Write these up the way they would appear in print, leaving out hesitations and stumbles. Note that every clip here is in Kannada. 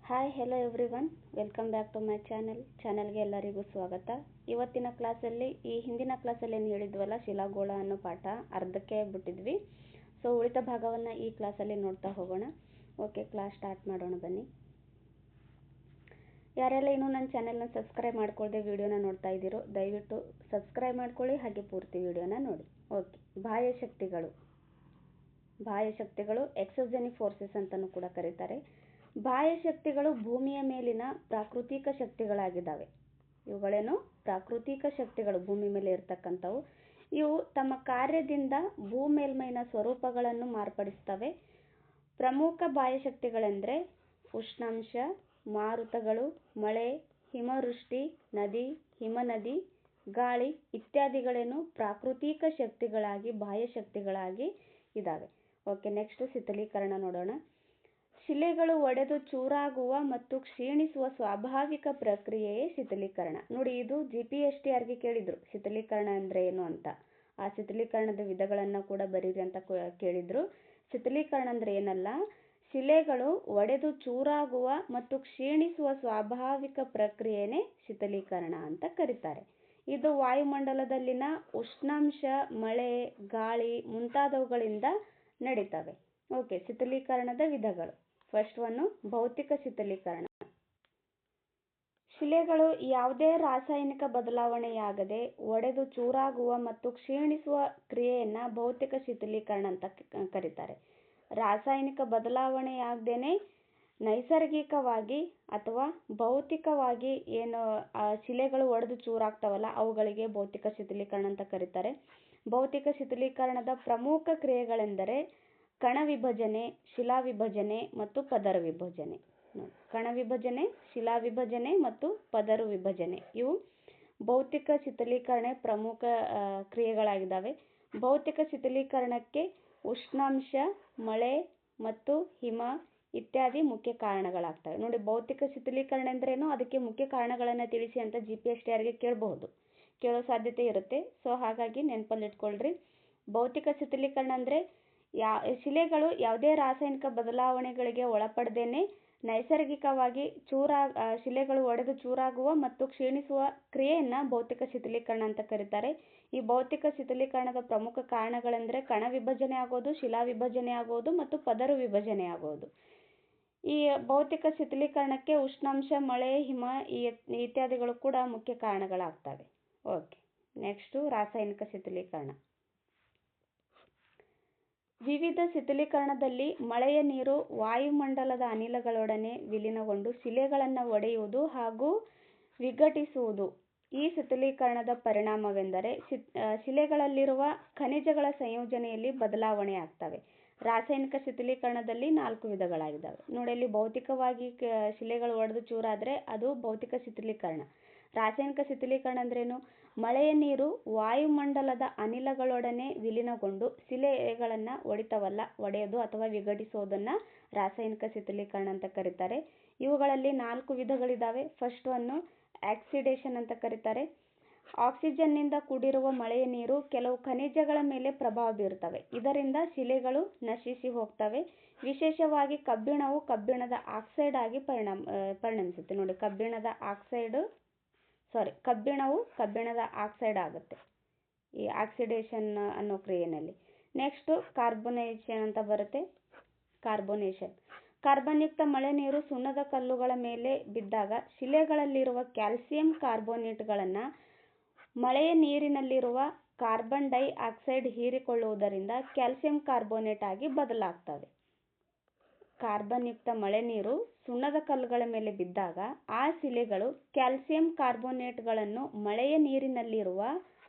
Hi hello everyone, welcome back to my ಚಾನಲ್ಗೆ ಎಲ್ಲರಿಗೂ ಸ್ವಾಗತ. ಇವತ್ತಿನ ಕ್ಲಾಸಲ್ಲಿ ಹಿಂದಿನ ಕ್ಲಾಸಲ್ಲಿ ಏನು ಹೇಳಿದ್ವಲ್ಲ, ಶಿಲಾಗೋಳ ಅನ್ನೋ ಪಾಠ ಅರ್ಧಕ್ಕೆ ಬಿಟ್ಟಿದ್ವಿ. ಸೊ ಉಳಿದ ಭಾಗವನ್ನು ಈ ಕ್ಲಾಸಲ್ಲಿ ನೋಡ್ತಾ ಹೋಗೋಣ. ಓಕೆ, ಕ್ಲಾಸ್ ಸ್ಟಾರ್ಟ್ ಮಾಡೋಣ ಬನ್ನಿ. ಯಾರೆಲ್ಲ ಇನ್ನೂ ನನ್ನ ಚಾನೆಲ್ನ ಸಬ್ಸ್ಕ್ರೈಬ್ ಮಾಡ್ಕೊಳ್ಳದೆ ವಿಡಿಯೋನ ನೋಡ್ತಾ ಇದ್ದೀರೋ ದಯವಿಟ್ಟು ಸಬ್ಸ್ಕ್ರೈಬ್ ಮಾಡ್ಕೊಳ್ಳಿ, ಹಾಗೆ ಪೂರ್ತಿ ವಿಡಿಯೋನ ನೋಡಿ. ಓಕೆ, ಬಾಹ್ಯ ಶಕ್ತಿಗಳು ಎಕ್ಸೋಜೆನಿಕ್ ಫೋರ್ಸಸ್ ಅಂತಲೂ ಕೂಡ ಕರೀತಾರೆ. ಬಾಹ್ಯ ಶಕ್ತಿಗಳು ಭೂಮಿಯ ಮೇಲಿನ ಪ್ರಾಕೃತಿಕ ಶಕ್ತಿಗಳಾಗಿದ್ದಾವೆ. ಇವುಗಳೇನು ಪ್ರಾಕೃತಿಕ ಶಕ್ತಿಗಳು, ಭೂಮಿ ಮೇಲೆ ಇರ್ತಕ್ಕಂಥವು. ಇವು ತಮ್ಮ ಕಾರ್ಯದಿಂದ ಭೂಮೇಲ್ಮೈನ ಸ್ವರೂಪಗಳನ್ನು ಮಾರ್ಪಡಿಸ್ತವೆ. ಪ್ರಮುಖ ಬಾಹ್ಯ ಶಕ್ತಿಗಳೆಂದರೆ ಉಷ್ಣಾಂಶ, ಮಾರುತಗಳು, ಮಳೆ, ಹಿಮವೃಷ್ಟಿ, ನದಿ, ಹಿಮನದಿ, ಗಾಳಿ ಇತ್ಯಾದಿಗಳೇನು ಪ್ರಾಕೃತಿಕ ಶಕ್ತಿಗಳಾಗಿ ಬಾಹ್ಯ ಶಕ್ತಿಗಳಾಗಿ ಇದ್ದಾವೆ. ಓಕೆ, ನೆಕ್ಸ್ಟ್ ಶೀತಲೀಕರಣ ನೋಡೋಣ. ಶಿಲೆಗಳು ಒಡೆದು ಚೂರಾಗುವ ಮತ್ತು ಕ್ಷೀಣಿಸುವ ಸ್ವಾಭಾವಿಕ ಪ್ರಕ್ರಿಯೆಯೇ ಶೀತಲೀಕರಣ. ನೋಡಿ, ಇದು GPSTRಗೆ ಕೇಳಿದ್ರು ಶೀತಲೀಕರಣ ಅಂದ್ರೆ ಏನು ಅಂತ. ಆ ಶೀತಲೀಕರಣದ ವಿಧಗಳನ್ನು ಕೂಡ ಬರೀರಿ ಅಂತ ಕೇಳಿದ್ರು. ಶೀತಲೀಕರಣ ಅಂದ್ರೆ ಏನಲ್ಲ, ಶಿಲೆಗಳು ಒಡೆದು ಚೂರಾಗುವ ಮತ್ತು ಕ್ಷೀಣಿಸುವ ಸ್ವಾಭಾವಿಕ ಪ್ರಕ್ರಿಯೆನೇ ಶೀತಲೀಕರಣ ಅಂತ ಕರೀತಾರೆ. ಇದು ವಾಯುಮಂಡಲದಲ್ಲಿನ ಉಷ್ಣಾಂಶ, ಮಳೆ, ಗಾಳಿ ಮುಂತಾದವುಗಳಿಂದ ನಡೀತವೆ. ಓಕೆ, ಶೀತಲೀಕರಣದ ವಿಧಗಳು. ಫಸ್ಟ್ ಒನ್, ಭೌತಿಕ ಶೀತಲೀಕರಣ. ಶಿಲೆಗಳು ಯಾವುದೇ ರಾಸಾಯನಿಕ ಬದಲಾವಣೆಯಾಗದೆ ಒಡೆದು ಚೂರಾಗುವ ಮತ್ತು ಕ್ಷೀಣಿಸುವ ಕ್ರಿಯೆಯನ್ನ ಭೌತಿಕ ಶೀತಲೀಕರಣ ಅಂತ ಕರೀತಾರೆ. ರಾಸಾಯನಿಕ ಬದಲಾವಣೆಯಾಗದೇನೆ ನೈಸರ್ಗಿಕವಾಗಿ ಅಥವಾ ಭೌತಿಕವಾಗಿ ಏನು ಶಿಲೆಗಳು ಒಡೆದು ಚೂರಾಗ್ತಾವಲ್ಲ, ಅವುಗಳಿಗೆ ಭೌತಿಕ ಶೀತಲೀಕರಣ ಅಂತ ಕರೀತಾರೆ. ಭೌತಿಕ ಶೀತಲೀಕರಣದ ಪ್ರಮುಖ ಕ್ರಿಯೆಗಳೆಂದರೆ ಕಣ ವಿಭಜನೆ, ಶಿಲಾ ವಿಭಜನೆ ಮತ್ತು ಪದರ ವಿಭಜನೆ. ಕಣ ವಿಭಜನೆ, ಶಿಲಾ ವಿಭಜನೆ ಮತ್ತು ಪದರ ವಿಭಜನೆ ಇವು ಭೌತಿಕ ಶೀತಲೀಕರಣ ಪ್ರಮುಖ ಕ್ರಿಯೆಗಳಾಗಿದ್ದಾವೆ. ಭೌತಿಕ ಶೀತಲೀಕರಣಕ್ಕೆ ಉಷ್ಣಾಂಶ, ಮಳೆ ಮತ್ತು ಹಿಮ ಇತ್ಯಾದಿ ಮುಖ್ಯ ಕಾರಣಗಳಾಗ್ತವೆ. ನೋಡಿ, ಭೌತಿಕ ಶೀತಲೀಕರಣ ಅಂದ್ರೇನು, ಅದಕ್ಕೆ ಮುಖ್ಯ ಕಾರಣಗಳನ್ನು ತಿಳಿಸಿ ಅಂತ GPSTRಗೆ ಕೇಳೋ ಸಾಧ್ಯತೆ ಇರುತ್ತೆ. ಸೊ ಹಾಗಾಗಿ ನೆನಪಲ್ಲಿ ಇಟ್ಕೊಳ್ರಿ. ಭೌತಿಕ ಶೀತಲೀಕರಣ ಅಂದ್ರೆ ಶಿಲೆಗಳು ಯಾವುದೇ ರಾಸಾಯನಿಕ ಬದಲಾವಣೆಗಳಿಗೆ ಒಳಪಡದೇನೆ ನೈಸರ್ಗಿಕವಾಗಿ ಶಿಲೆಗಳು ಒಡೆದು ಚೂರಾಗುವ ಮತ್ತು ಕ್ಷೀಣಿಸುವ ಕ್ರಿಯೆಯನ್ನ ಭೌತಿಕ ಶೀತಲೀಕರಣ ಅಂತ ಕರೀತಾರೆ. ಈ ಭೌತಿಕ ಶೀತಲೀಕರಣದ ಪ್ರಮುಖ ಕಾರಣಗಳೆಂದರೆ ಕಣ ವಿಭಜನೆ ಆಗೋದು, ಶಿಲಾ ವಿಭಜನೆ ಆಗೋದು ಮತ್ತು ಪದರ ವಿಭಜನೆ ಆಗೋದು. ಈ ಭೌತಿಕ ಶೀತಲೀಕರಣಕ್ಕೆ ಉಷ್ಣಾಂಶ, ಮಳೆ, ಹಿಮ ಇತ್ಯಾದಿಗಳು ಕೂಡ ಮುಖ್ಯ ಕಾರಣಗಳಾಗ್ತವೆ. ಓಕೆ, ನೆಕ್ಸ್ಟ್ ರಾಸಾಯನಿಕ ಶೀತಲೀಕರಣ. ವಿವಿಧ ಶೀತಲೀಕರಣದಲ್ಲಿ ಮಳೆಯ ನೀರು ವಾಯುಮಂಡಲದ ಅನಿಲಗಳೊಡನೆ ವಿಲೀನಗೊಂಡು ಶಿಲೆಗಳನ್ನು ಒಡೆಯುವುದು ಹಾಗೂ ವಿಘಟಿಸುವುದು. ಈ ಶೀತಲೀಕರಣದ ಪರಿಣಾಮವೆಂದರೆ ಶಿಲೆಗಳಲ್ಲಿರುವ ಖನಿಜಗಳ ಸಂಯೋಜನೆಯಲ್ಲಿ ಬದಲಾವಣೆ ಆಗ್ತವೆ. ರಾಸಾಯನಿಕ ಶೀತಲೀಕರಣದಲ್ಲಿ 4 ವಿಧಗಳಾಗಿದ್ದಾವೆ. ನೋಡಿ, ಅಲ್ಲಿ ಭೌತಿಕವಾಗಿ ಶಿಲೆಗಳು ಒಡೆದು ಚೂರಾದ್ರೆ ಅದು ಭೌತಿಕ ಶೀತಲೀಕರಣ. ರಾಸಾಯನಿಕ ಶೀತಲೀಕರಣ ಅಂದ್ರೇನು, ಮಳೆಯ ನೀರು ವಾಯುಮಂಡಲದ ಅನಿಲಗಳೊಡನೆ ವಿಲೀನಗೊಂಡು ಶಿಲೆಗಳನ್ನ ಒಡೆಯೋದು ಅಥವಾ ವಿಘಟಿಸೋದನ್ನ ರಾಸಾಯನಿಕ ಶೀತಲೀಕರಣ ಅಂತ ಕರೀತಾರೆ. ಇವುಗಳಲ್ಲಿ 4 ವಿಧಗಳಿದ್ದಾವೆ. ಫಸ್ಟ್ ಒನ್ನು ಆಕ್ಸಿಡೇಷನ್ ಅಂತ ಕರೀತಾರೆ. ಆಕ್ಸಿಜನ್ನಿಂದ ಕೂಡಿರುವ ಮಳೆಯ ನೀರು ಕೆಲವು ಖನಿಜಗಳ ಮೇಲೆ ಪ್ರಭಾವ ಬೀರುತ್ತವೆ. ಇದರಿಂದ ಶಿಲೆಗಳು ನಶಿಸಿ ಹೋಗ್ತವೆ. ವಿಶೇಷವಾಗಿ ಕಬ್ಬಿಣವು ಕಬ್ಬಿಣದ ಆಕ್ಸೈಡ್ ಆಗಿ ಪರಿಣಮಿಸುತ್ತೆ. ನೋಡಿ, ಕಬ್ಬಿಣವು ಕಬ್ಬಿಣದ ಆಕ್ಸೈಡ್ ಆಗುತ್ತೆ ಈ ಆಕ್ಸಿಡೇಷನ್ ಅನ್ನೋ ಕ್ರಿಯೆಯಲ್ಲಿ. ನೆಕ್ಸ್ಟ್ ಕಾರ್ಬೊನೇಷನ್ ಅಂತ ಬರುತ್ತೆ. ಕಾರ್ಬನ್ ಯುಕ್ತ ಮಳೆ ನೀರು ಸುಣ್ಣದ ಕಲ್ಲುಗಳ ಮೇಲೆ ಬಿದ್ದಾಗ ಶಿಲೆಗಳಲ್ಲಿರುವ ಕ್ಯಾಲ್ಸಿಯಂ ಕಾರ್ಬೋನೇಟ್ಗಳನ್ನು ಮಳೆಯ ನೀರಿನಲ್ಲಿರುವ ಕಾರ್ಬನ್ ಡೈ ಆಕ್ಸೈಡ್ ಹೀರಿಕೊಳ್ಳುವುದರಿಂದ ಕ್ಯಾಲ್ಸಿಯಂ ಕಾರ್ಬೋನೇಟ್ ಆಗಿ ಬದಲಾಗ್ತವೆ. ಕಾರ್ಬನ್ ಯುಕ್ತ ಮಳೆ ನೀರು ಸುಣ್ಣದ ಕಲ್ಲುಗಳ ಮೇಲೆ ಬಿದ್ದಾಗ ಆ ಶಿಲೆಗಳು ಕ್ಯಾಲ್ಸಿಯಂ ಕಾರ್ಬೋನೇಟ್ಗಳನ್ನು ಮಳೆಯ ನೀರಿನಲ್ಲಿರುವ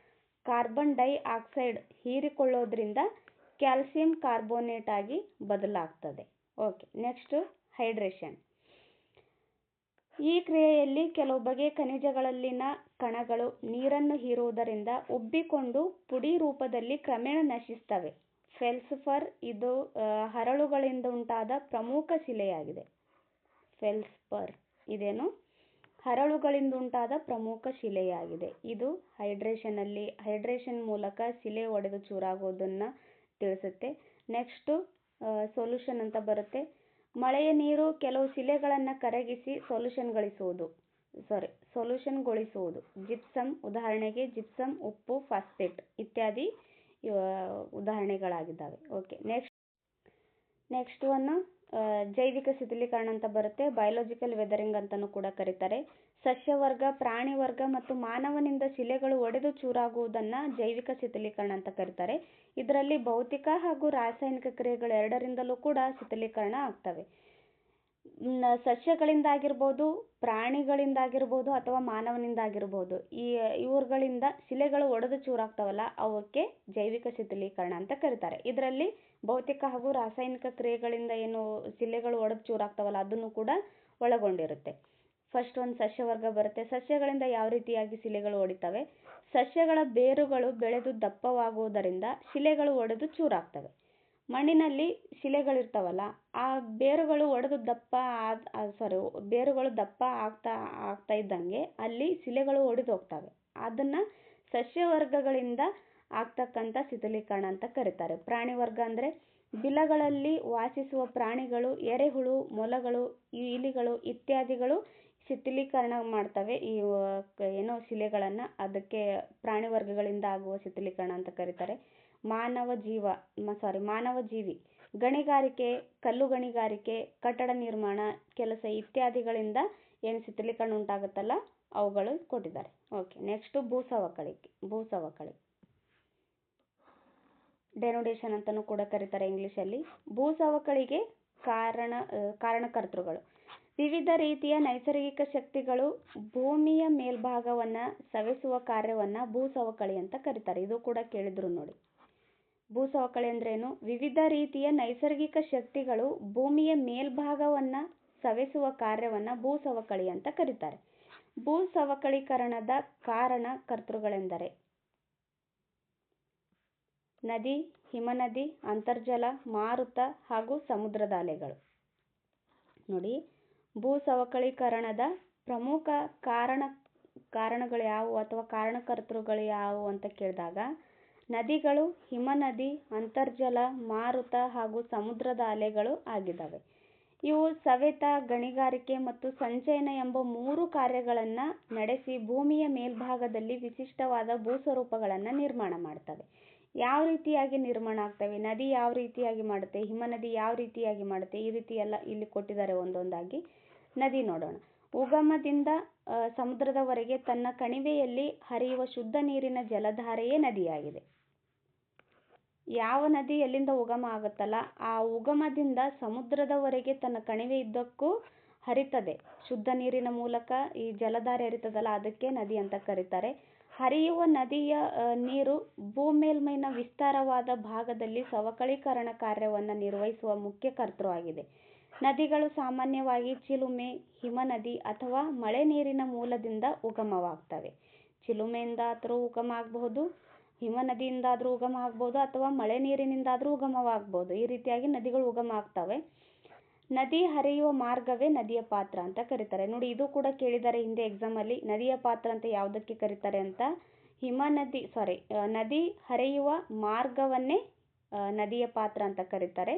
ಕಾರ್ಬನ್ ಡೈ ಆಕ್ಸೈಡ್ ಹೀರಿಕೊಳ್ಳೋದ್ರಿಂದ ಕ್ಯಾಲ್ಸಿಯಂ ಕಾರ್ಬೋನೇಟ್ ಆಗಿ ಬದಲಾಗ್ತದೆ. Okay, next hydration. ಈ ಕ್ರಿಯೆಯಲ್ಲಿ ಕೆಲವು ಬಗೆಯ ಖನಿಜಗಳಲ್ಲಿನ ಕಣಗಳು ನೀರನ್ನು ಹೀರುವುದರಿಂದ ಉಬ್ಬಿಕೊಂಡು ಪುಡಿ ರೂಪದಲ್ಲಿ ಕ್ರಮೇಣ ನಶಿಸ್ತವೆ. ಫೆಲ್ಸ್ಪರ್ ಇದು ಹರಳುಗಳಿಂದ ಉಂಟಾದ ಪ್ರಮುಖ ಶಿಲೆಯಾಗಿದೆ. ಹರಳುಗಳಿಂದ ಉಂಟಾದ ಪ್ರಮುಖ ಶಿಲೆಯಾಗಿದೆ. ಇದು ಹೈಡ್ರೇಷನ್ ಮೂಲಕ ಶಿಲೆ ಒಡೆದು ಚೂರಾಗೋದನ್ನ ತಿಳಿಸುತ್ತೆ. ನೆಕ್ಸ್ಟ್ ಸೊಲ್ಯೂಷನ್ ಅಂತ ಬರುತ್ತೆ. ಮಳೆಯ ನೀರು ಕೆಲವು ಶಿಲೆಗಳನ್ನು ಕರಗಿಸಿ ಸೊಲ್ಯೂಷನ್ಗೊಳಿಸುವುದು. ಜಿಪ್ಸಮ್, ಉದಾಹರಣೆಗೆ ಜಿಪ್ಸಮ್, ಉಪ್ಪು, ಫಾಸ್ಫೇಟ್ ಇತ್ಯಾದಿ ಉದಾಹರಣೆಗಳಾಗಿದ್ದಾವೆ. ಓಕೆ, ನೆಕ್ಸ್ಟ್ ಒನ್ ಜೈವಿಕ ಶಿಥಿಲೀಕರಣ ಅಂತ ಬರುತ್ತೆ. ಬಯೋಲಾಜಿಕಲ್ ವೆದರಿಂಗ್ ಅಂತಾನೂ ಕೂಡ ಕರೀತಾರೆ. ಸಸ್ಯವರ್ಗ, ಪ್ರಾಣಿ ವರ್ಗ ಮತ್ತು ಮಾನವನಿಂದ ಶಿಲೆಗಳು ಒಡೆದು ಚೂರಾಗುವುದನ್ನ ಜೈವಿಕ ಶಿಥಿಲೀಕರಣ ಅಂತ ಕರೀತಾರೆ. ಇದರಲ್ಲಿ ಭೌತಿಕ ಹಾಗೂ ರಾಸಾಯನಿಕ ಕ್ರಿಯೆಗಳು ಎರಡರಿಂದಲೂ ಕೂಡ ಶಿಥಿಲೀಕರಣ ಆಗ್ತವೆ. ಸಸ್ಯಗಳಿಂದಾಗಿರ್ಬೋದು, ಪ್ರಾಣಿಗಳಿಂದಾಗಿರ್ಬೋದು ಅಥವಾ ಮಾನವನಿಂದಾಗಿರ್ಬೋದು, ಇವುಗಳಿಂದ ಶಿಲೆಗಳು ಒಡೆದು ಚೂರಾಗ್ತಾವಲ್ಲ, ಅವಕ್ಕೆ ಜೈವಿಕ ಶಿಥಿಲೀಕರಣ ಅಂತ ಕರೀತಾರೆ. ಇದರಲ್ಲಿ ಭೌತಿಕ ಹಾಗೂ ರಾಸಾಯನಿಕ ಕ್ರಿಯೆಗಳಿಂದ ಏನು ಶಿಲೆಗಳು ಒಡೆದು ಚೂರಾಗ್ತಾವಲ್ಲ ಅದನ್ನು ಕೂಡ ಒಳಗೊಂಡಿರುತ್ತೆ. ಫಸ್ಟ್ ಒಂದು ಸಸ್ಯವರ್ಗ ಬರುತ್ತೆ. ಸಸ್ಯಗಳಿಂದ ಯಾವ ರೀತಿಯಾಗಿ ಶಿಲೆಗಳು ಒಡಿತವೆ? ಸಸ್ಯಗಳ ಬೇರುಗಳು ಬೆಳೆದು ದಪ್ಪವಾಗುವುದರಿಂದ ಶಿಲೆಗಳು ಒಡೆದು ಚೂರಾಗ್ತವೆ. ಮಣ್ಣಿನಲ್ಲಿ ಶಿಲೆಗಳಿರ್ತಾವಲ್ಲ, ಆ ಬೇರುಗಳು ದಪ್ಪ ಆಗ್ತಾ ಇದ್ದಂಗೆ ಅಲ್ಲಿ ಶಿಲೆಗಳು ಒಡೆದು ಹೋಗ್ತವೆ. ಅದನ್ನ ಸಸ್ಯವರ್ಗಗಳಿಂದ ಆಗ್ತಕ್ಕಂಥ ಶಿಥಿಲೀಕರಣ ಅಂತ ಕರೀತಾರೆ. ಪ್ರಾಣಿ ವರ್ಗ ಅಂದ್ರೆ ಬಿಲಗಳಲ್ಲಿ ವಾಸಿಸುವ ಪ್ರಾಣಿಗಳು, ಎರೆಹುಳು, ಮೊಲಗಳು, ಇಲಿಗಳು ಇತ್ಯಾದಿಗಳು ಶಿಥಿಲೀಕರಣ ಮಾಡ್ತವೆ ಶಿಲೆಗಳನ್ನ. ಅದಕ್ಕೆ ಪ್ರಾಣಿ ವರ್ಗಗಳಿಂದ ಆಗುವ ಶಿಥಿಲೀಕರಣ ಅಂತ ಕರೀತಾರೆ. ಮಾನವ ಜೀವಿ ಗಣಿಗಾರಿಕೆ, ಕಲ್ಲು ಗಣಿಗಾರಿಕೆ, ಕಟ್ಟಡ ನಿರ್ಮಾಣ ಕೆಲಸ ಇತ್ಯಾದಿಗಳಿಂದ ಏನು ಶಿಥಿಲೀಕರಣ ಉಂಟಾಗುತ್ತಲ್ಲ ಅವುಗಳು ಕೊಟ್ಟಿದ್ದಾರೆ. ಓಕೆ, ನೆಕ್ಸ್ಟ್ ಭೂಸವಕಳಿ ಡೆನೋಡೇಷನ್ ಅಂತಾನೂ ಕೂಡ ಕರೀತಾರೆ ಇಂಗ್ಲಿಷಲ್ಲಿ. ಭೂಸವಕಳಿಗೆ ಕಾರಣಕರ್ತೃಗಳು. ವಿವಿಧ ರೀತಿಯ ನೈಸರ್ಗಿಕ ಶಕ್ತಿಗಳು ಭೂಮಿಯ ಮೇಲ್ಭಾಗವನ್ನ ಸವೆಸುವ ಕಾರ್ಯವನ್ನ ಭೂಸವಕಳಿ ಅಂತ ಕರೀತಾರೆ. ಇದು ಕೂಡ ಕೇಳಿದ್ರು ನೋಡಿ. ಭೂಸವಕಳಿ ಅಂದ್ರೇನು? ವಿವಿಧ ರೀತಿಯ ನೈಸರ್ಗಿಕ ಶಕ್ತಿಗಳು ಭೂಮಿಯ ಮೇಲ್ಭಾಗವನ್ನ ಸವೆಸುವ ಕಾರ್ಯವನ್ನ ಭೂಸವಕಳಿ ಅಂತ ಕರೀತಾರೆ. ಭೂಸವಕಳೀಕರಣದ ಕಾರಣಕರ್ತೃಗಳೆಂದರೆ ನದಿ, ಹಿಮನದಿ, ಅಂತರ್ಜಲ, ಮಾರುತ ಹಾಗೂ ಸಮುದ್ರದ ಅಲೆಗಳು. ನೋಡಿ, ಭೂಸವಕಳೀಕರಣದ ಪ್ರಮುಖ ಕಾರಣಗಳು ಯಾವುವು ಅಥವಾ ಕಾರಣಕರ್ತೃಗಳು ಯಾವುವು ಅಂತ ಕೇಳಿದಾಗ ನದಿಗಳು, ಹಿಮನದಿ, ಅಂತರ್ಜಲ, ಮಾರುತ ಹಾಗೂ ಸಮುದ್ರದ ಅಲೆಗಳು ಆಗಿದ್ದಾವೆ. ಇವು ಸವೆತ, ಗಣಿಗಾರಿಕೆ ಮತ್ತು ಸಂಚಯನ ಎಂಬ 3 ಕಾರ್ಯಗಳನ್ನು ನಡೆಸಿ ಭೂಮಿಯ ಮೇಲ್ಭಾಗದಲ್ಲಿ ವಿಶಿಷ್ಟವಾದ ಭೂಸ್ವರೂಪಗಳನ್ನು ನಿರ್ಮಾಣ ಮಾಡ್ತವೆ. ಯಾವ ರೀತಿಯಾಗಿ ನಿರ್ಮಾಣ ಆಗ್ತವೆ? ನದಿ ಯಾವ ರೀತಿಯಾಗಿ ಮಾಡುತ್ತೆ, ಹಿಮನದಿ ಯಾವ ರೀತಿಯಾಗಿ ಮಾಡುತ್ತೆ, ಈ ರೀತಿ ಎಲ್ಲ ಇಲ್ಲಿ ಕೊಟ್ಟಿದ್ದಾರೆ ಒಂದೊಂದಾಗಿ. ನದಿ ನೋಡೋಣ. ಉಗಮದಿಂದ ಸಮುದ್ರದವರೆಗೆ ತನ್ನ ಕಣಿವೆಯಲ್ಲಿ ಹರಿಯುವ ಶುದ್ಧ ನೀರಿನ ಜಲಧಾರೆಯೇ ನದಿಯಾಗಿದೆ. ಯಾವ ನದಿ ಎಲ್ಲಿಂದ ಉಗಮ ಆಗುತ್ತಲ್ಲ ಆ ಉಗಮದಿಂದ ಸಮುದ್ರದವರೆಗೆ ತನ್ನ ಕಣಿವೆಯುದ್ದಕ್ಕೂ ಹರಿತದೆ. ಶುದ್ಧ ನೀರಿನ ಮೂಲಕ ಈ ಜಲಧಾರೆ ಹರಿತದಲ್ಲ ಅದಕ್ಕೆ ನದಿ ಅಂತ ಕರೀತಾರೆ. ಹರಿಯುವ ನದಿಯ ನೀರು ಭೂಮೇಲ್ಮೈನ ವಿಸ್ತಾರವಾದ ಭಾಗದಲ್ಲಿ ಸವಕಳೀಕರಣ ಕಾರ್ಯವನ್ನು ನಿರ್ವಹಿಸುವ ಮುಖ್ಯ ಕರ್ತೃ ಆಗಿದೆ. ನದಿಗಳು ಸಾಮಾನ್ಯವಾಗಿ ಚಿಲುಮೆ, ಹಿಮನದಿ ಅಥವಾ ಮಳೆ ನೀರಿನ ಮೂಲದಿಂದ ಉಗಮವಾಗ್ತವೆ. ಚಿಲುಮೆಯಿಂದಾದರೂ ಉಗಮ ಆಗಬಹುದು, ಹಿಮನದಿಯಿಂದಾದರೂ ಉಗಮ ಆಗಬಹುದು ಅಥವಾ ಮಳೆ ನೀರಿನಿಂದಾದರೂ ಉಗಮವಾಗಬಹುದು. ಈ ರೀತಿಯಾಗಿ ನದಿಗಳು ಉಗಮ ಆಗ್ತವೆ. ನದಿ ಹರಿಯುವ ಮಾರ್ಗವೇ ನದಿಯ ಪಾತ್ರ ಅಂತ ಕರೀತಾರೆ. ನೋಡಿ, ಇದು ಕೂಡ ಕೇಳಿದ್ದಾರೆ ಹಿಂದೆ ಎಕ್ಸಾಮ್ ಅಲ್ಲಿ. ನದಿಯ ಪಾತ್ರ ಅಂತ ಯಾವುದಕ್ಕೆ ಕರೀತಾರೆ ಅಂತ. ನದಿ ಹರಿಯುವ ಮಾರ್ಗವನ್ನೇ ನದಿಯ ಪಾತ್ರ ಅಂತ ಕರೀತಾರೆ.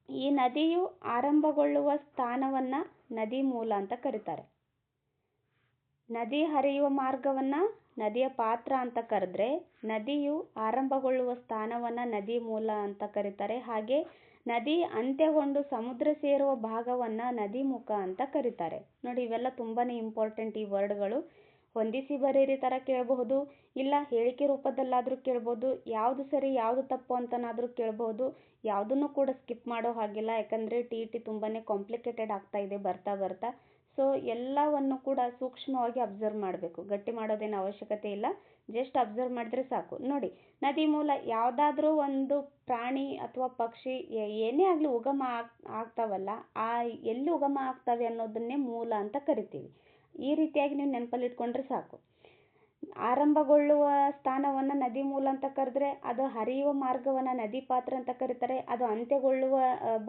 ಈ ನದಿಯು ಆರಂಭಗೊಳ್ಳುವ ಸ್ಥಾನವನ್ನ ನದಿ ಮೂಲ ಅಂತ ಕರೀತಾರೆ. ನದಿ ಹರಿಯುವ ಮಾರ್ಗವನ್ನ ನದಿಯ ಪಾತ್ರ ಅಂತ ಕರೆದ್ರೆ ನದಿಯು ಆರಂಭಗೊಳ್ಳುವ ಸ್ಥಾನವನ್ನ ನದಿ ಮೂಲ ಅಂತ ಕರೀತಾರೆ. ಹಾಗೆ ನದಿ ಅಂತ್ಯಗೊಂಡು ಸಮುದ್ರ ಸೇರುವ ಭಾಗವನ್ನ ನದಿ ಮುಖ ಅಂತ ಕರೀತಾರೆ. ನೋಡಿ, ಇವೆಲ್ಲ ತುಂಬಾನೇ ಇಂಪಾರ್ಟೆಂಟ್ ಈ ವರ್ಡ್ಗಳು. ಹೊಂದಿಸಿ ಬರೀರಿ ತರ ಕೇಳಬಹುದು, ಇಲ್ಲ ಹೇಳಿಕೆ ರೂಪದಲ್ಲಾದ್ರೂ ಕೇಳಬಹುದು. ಯಾವುದು ಸರಿ ಯಾವುದು ತಪ್ಪು ಅಂತನಾದ್ರೂ ಕೇಳಬಹುದು. ಯಾವುದನ್ನು ಕೂಡ ಸ್ಕಿಪ್ ಮಾಡೋ ಹಾಗಿಲ್ಲ, ಯಾಕಂದ್ರೆ TET ತುಂಬಾನೇ ಕಾಂಪ್ಲಿಕೇಟೆಡ್ ಆಗ್ತಾ ಇದೆ ಬರ್ತಾ. ಸೊ ಎಲ್ಲವನ್ನು ಕೂಡ ಸೂಕ್ಷ್ಮವಾಗಿ ಅಬ್ಸರ್ವ್ ಮಾಡಬೇಕು. ಗಟ್ಟಿ ಮಾಡೋದೇನು ಅವಶ್ಯಕತೆ ಇಲ್ಲ, ಜಸ್ಟ್ ಅಬ್ಸರ್ವ್ ಮಾಡಿದ್ರೆ ಸಾಕು. ನೋಡಿ, ನದಿ ಮೂಲ ಯಾವುದಾದ್ರೂ ಒಂದು ಪ್ರಾಣಿ ಅಥವಾ ಪಕ್ಷಿ ಏನೇ ಆಗಲಿ ಉಗಮ ಆಗ್ತಾವಲ್ಲ, ಆ ಎಲ್ಲಿ ಉಗಮ ಆಗ್ತವೆ ಅನ್ನೋದನ್ನೇ ಮೂಲ ಅಂತ ಕರಿತೀವಿ. ಈ ರೀತಿಯಾಗಿ ನೀವು ನೆನಪಲ್ಲಿ ಇಟ್ಕೊಂಡ್ರೆ ಸಾಕು. ಆರಂಭಗೊಳ್ಳುವ ಸ್ಥಾನವನ್ನ ನದಿ ಮೂಲ ಅಂತ ಕರೆದ್ರೆ ಅದು ಹರಿಯುವ ಮಾರ್ಗವನ್ನ ನದಿ ಪಾತ್ರ ಅಂತ ಕರೀತಾರೆ. ಅದು ಅಂತ್ಯಗೊಳ್ಳುವ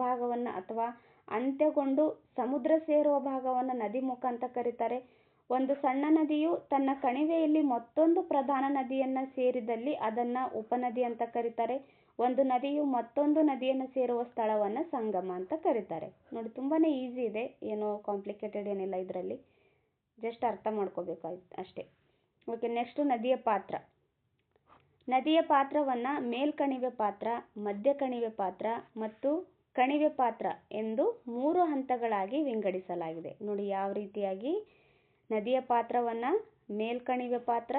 ಭಾಗವನ್ನ ಅಥವಾ ಅಂತ್ಯಗೊಂಡು ಸಮುದ್ರ ಸೇರುವ ಭಾಗವನ್ನ ನದಿ ಮುಖ ಅಂತ ಕರೀತಾರೆ. ಒಂದು ಸಣ್ಣ ನದಿಯು ತನ್ನ ಕಣಿವೆಯಲ್ಲಿ ಮತ್ತೊಂದು ಪ್ರಧಾನ ನದಿಯನ್ನ ಸೇರಿದಲ್ಲಿ ಅದನ್ನ ಉಪನದಿ ಅಂತ ಕರೀತಾರೆ. ಒಂದು ನದಿಯು ಮತ್ತೊಂದು ನದಿಯನ್ನು ಸೇರುವ ಸ್ಥಳವನ್ನು ಸಂಗಮ ಅಂತ ಕರೀತಾರೆ. ನೋಡಿ, ತುಂಬಾನೇ ಈಸಿ ಇದೆ, ಏನೋ ಕಾಂಪ್ಲಿಕೇಟೆಡ್ ಏನಿಲ್ಲ ಇದರಲ್ಲಿ, ಜಸ್ಟ್ ಅರ್ಥ ಮಾಡ್ಕೋಬೇಕಾಯ್ತು ಅಷ್ಟೇ. ಓಕೆ, ನೆಕ್ಸ್ಟ್ ನದಿಯ ಪಾತ್ರ. ನದಿಯ ಪಾತ್ರವನ್ನು ಮೇಲ್ಕಣಿವೆ ಪಾತ್ರ, ಮಧ್ಯ ಕಣಿವೆ ಪಾತ್ರ ಮತ್ತು ಕಣಿವೆ ಪಾತ್ರ ಎಂದು 3 ಹಂತಗಳಾಗಿ ವಿಂಗಡಿಸಲಾಗಿದೆ. ನೋಡಿ ಯಾವ ರೀತಿಯಾಗಿ ನದಿಯ ಪಾತ್ರವನ್ನು ಮೇಲ್ಕಣಿವೆ ಪಾತ್ರ,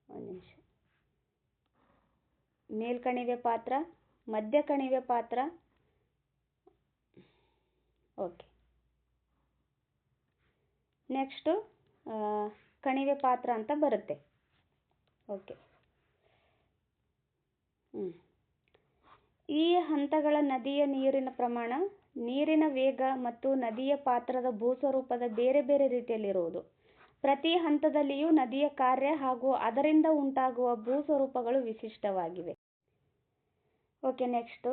ಒಂದು ನಿಮಿಷ, ಮೇಲ್ಕಣಿವೆ ಪಾತ್ರ, ಮಧ್ಯ ಕಣಿವೆ ಪಾತ್ರ, ಓಕೆ, ನೆಕ್ಸ್ಟು ಕಣಿವೆ ಪಾತ್ರ ಅಂತ ಬರುತ್ತೆ. ಓಕೆ, ಈ ಹಂತಗಳ ನದಿಯ ನೀರಿನ ಪ್ರಮಾಣ, ನೀರಿನ ವೇಗ ಮತ್ತು ನದಿಯ ಪಾತ್ರದ ಭೂಸ್ವರೂಪದ ಬೇರೆ ಬೇರೆ ರೀತಿಯಲ್ಲಿರುವುದು. ಪ್ರತಿ ಹಂತದಲ್ಲಿಯೂ ನದಿಯ ಕಾರ್ಯ ಹಾಗೂ ಅದರಿಂದ ಉಂಟಾಗುವ ಭೂಸ್ವರೂಪಗಳು ವಿಶಿಷ್ಟವಾಗಿವೆ. ಓಕೆ, ನೆಕ್ಸ್ಟು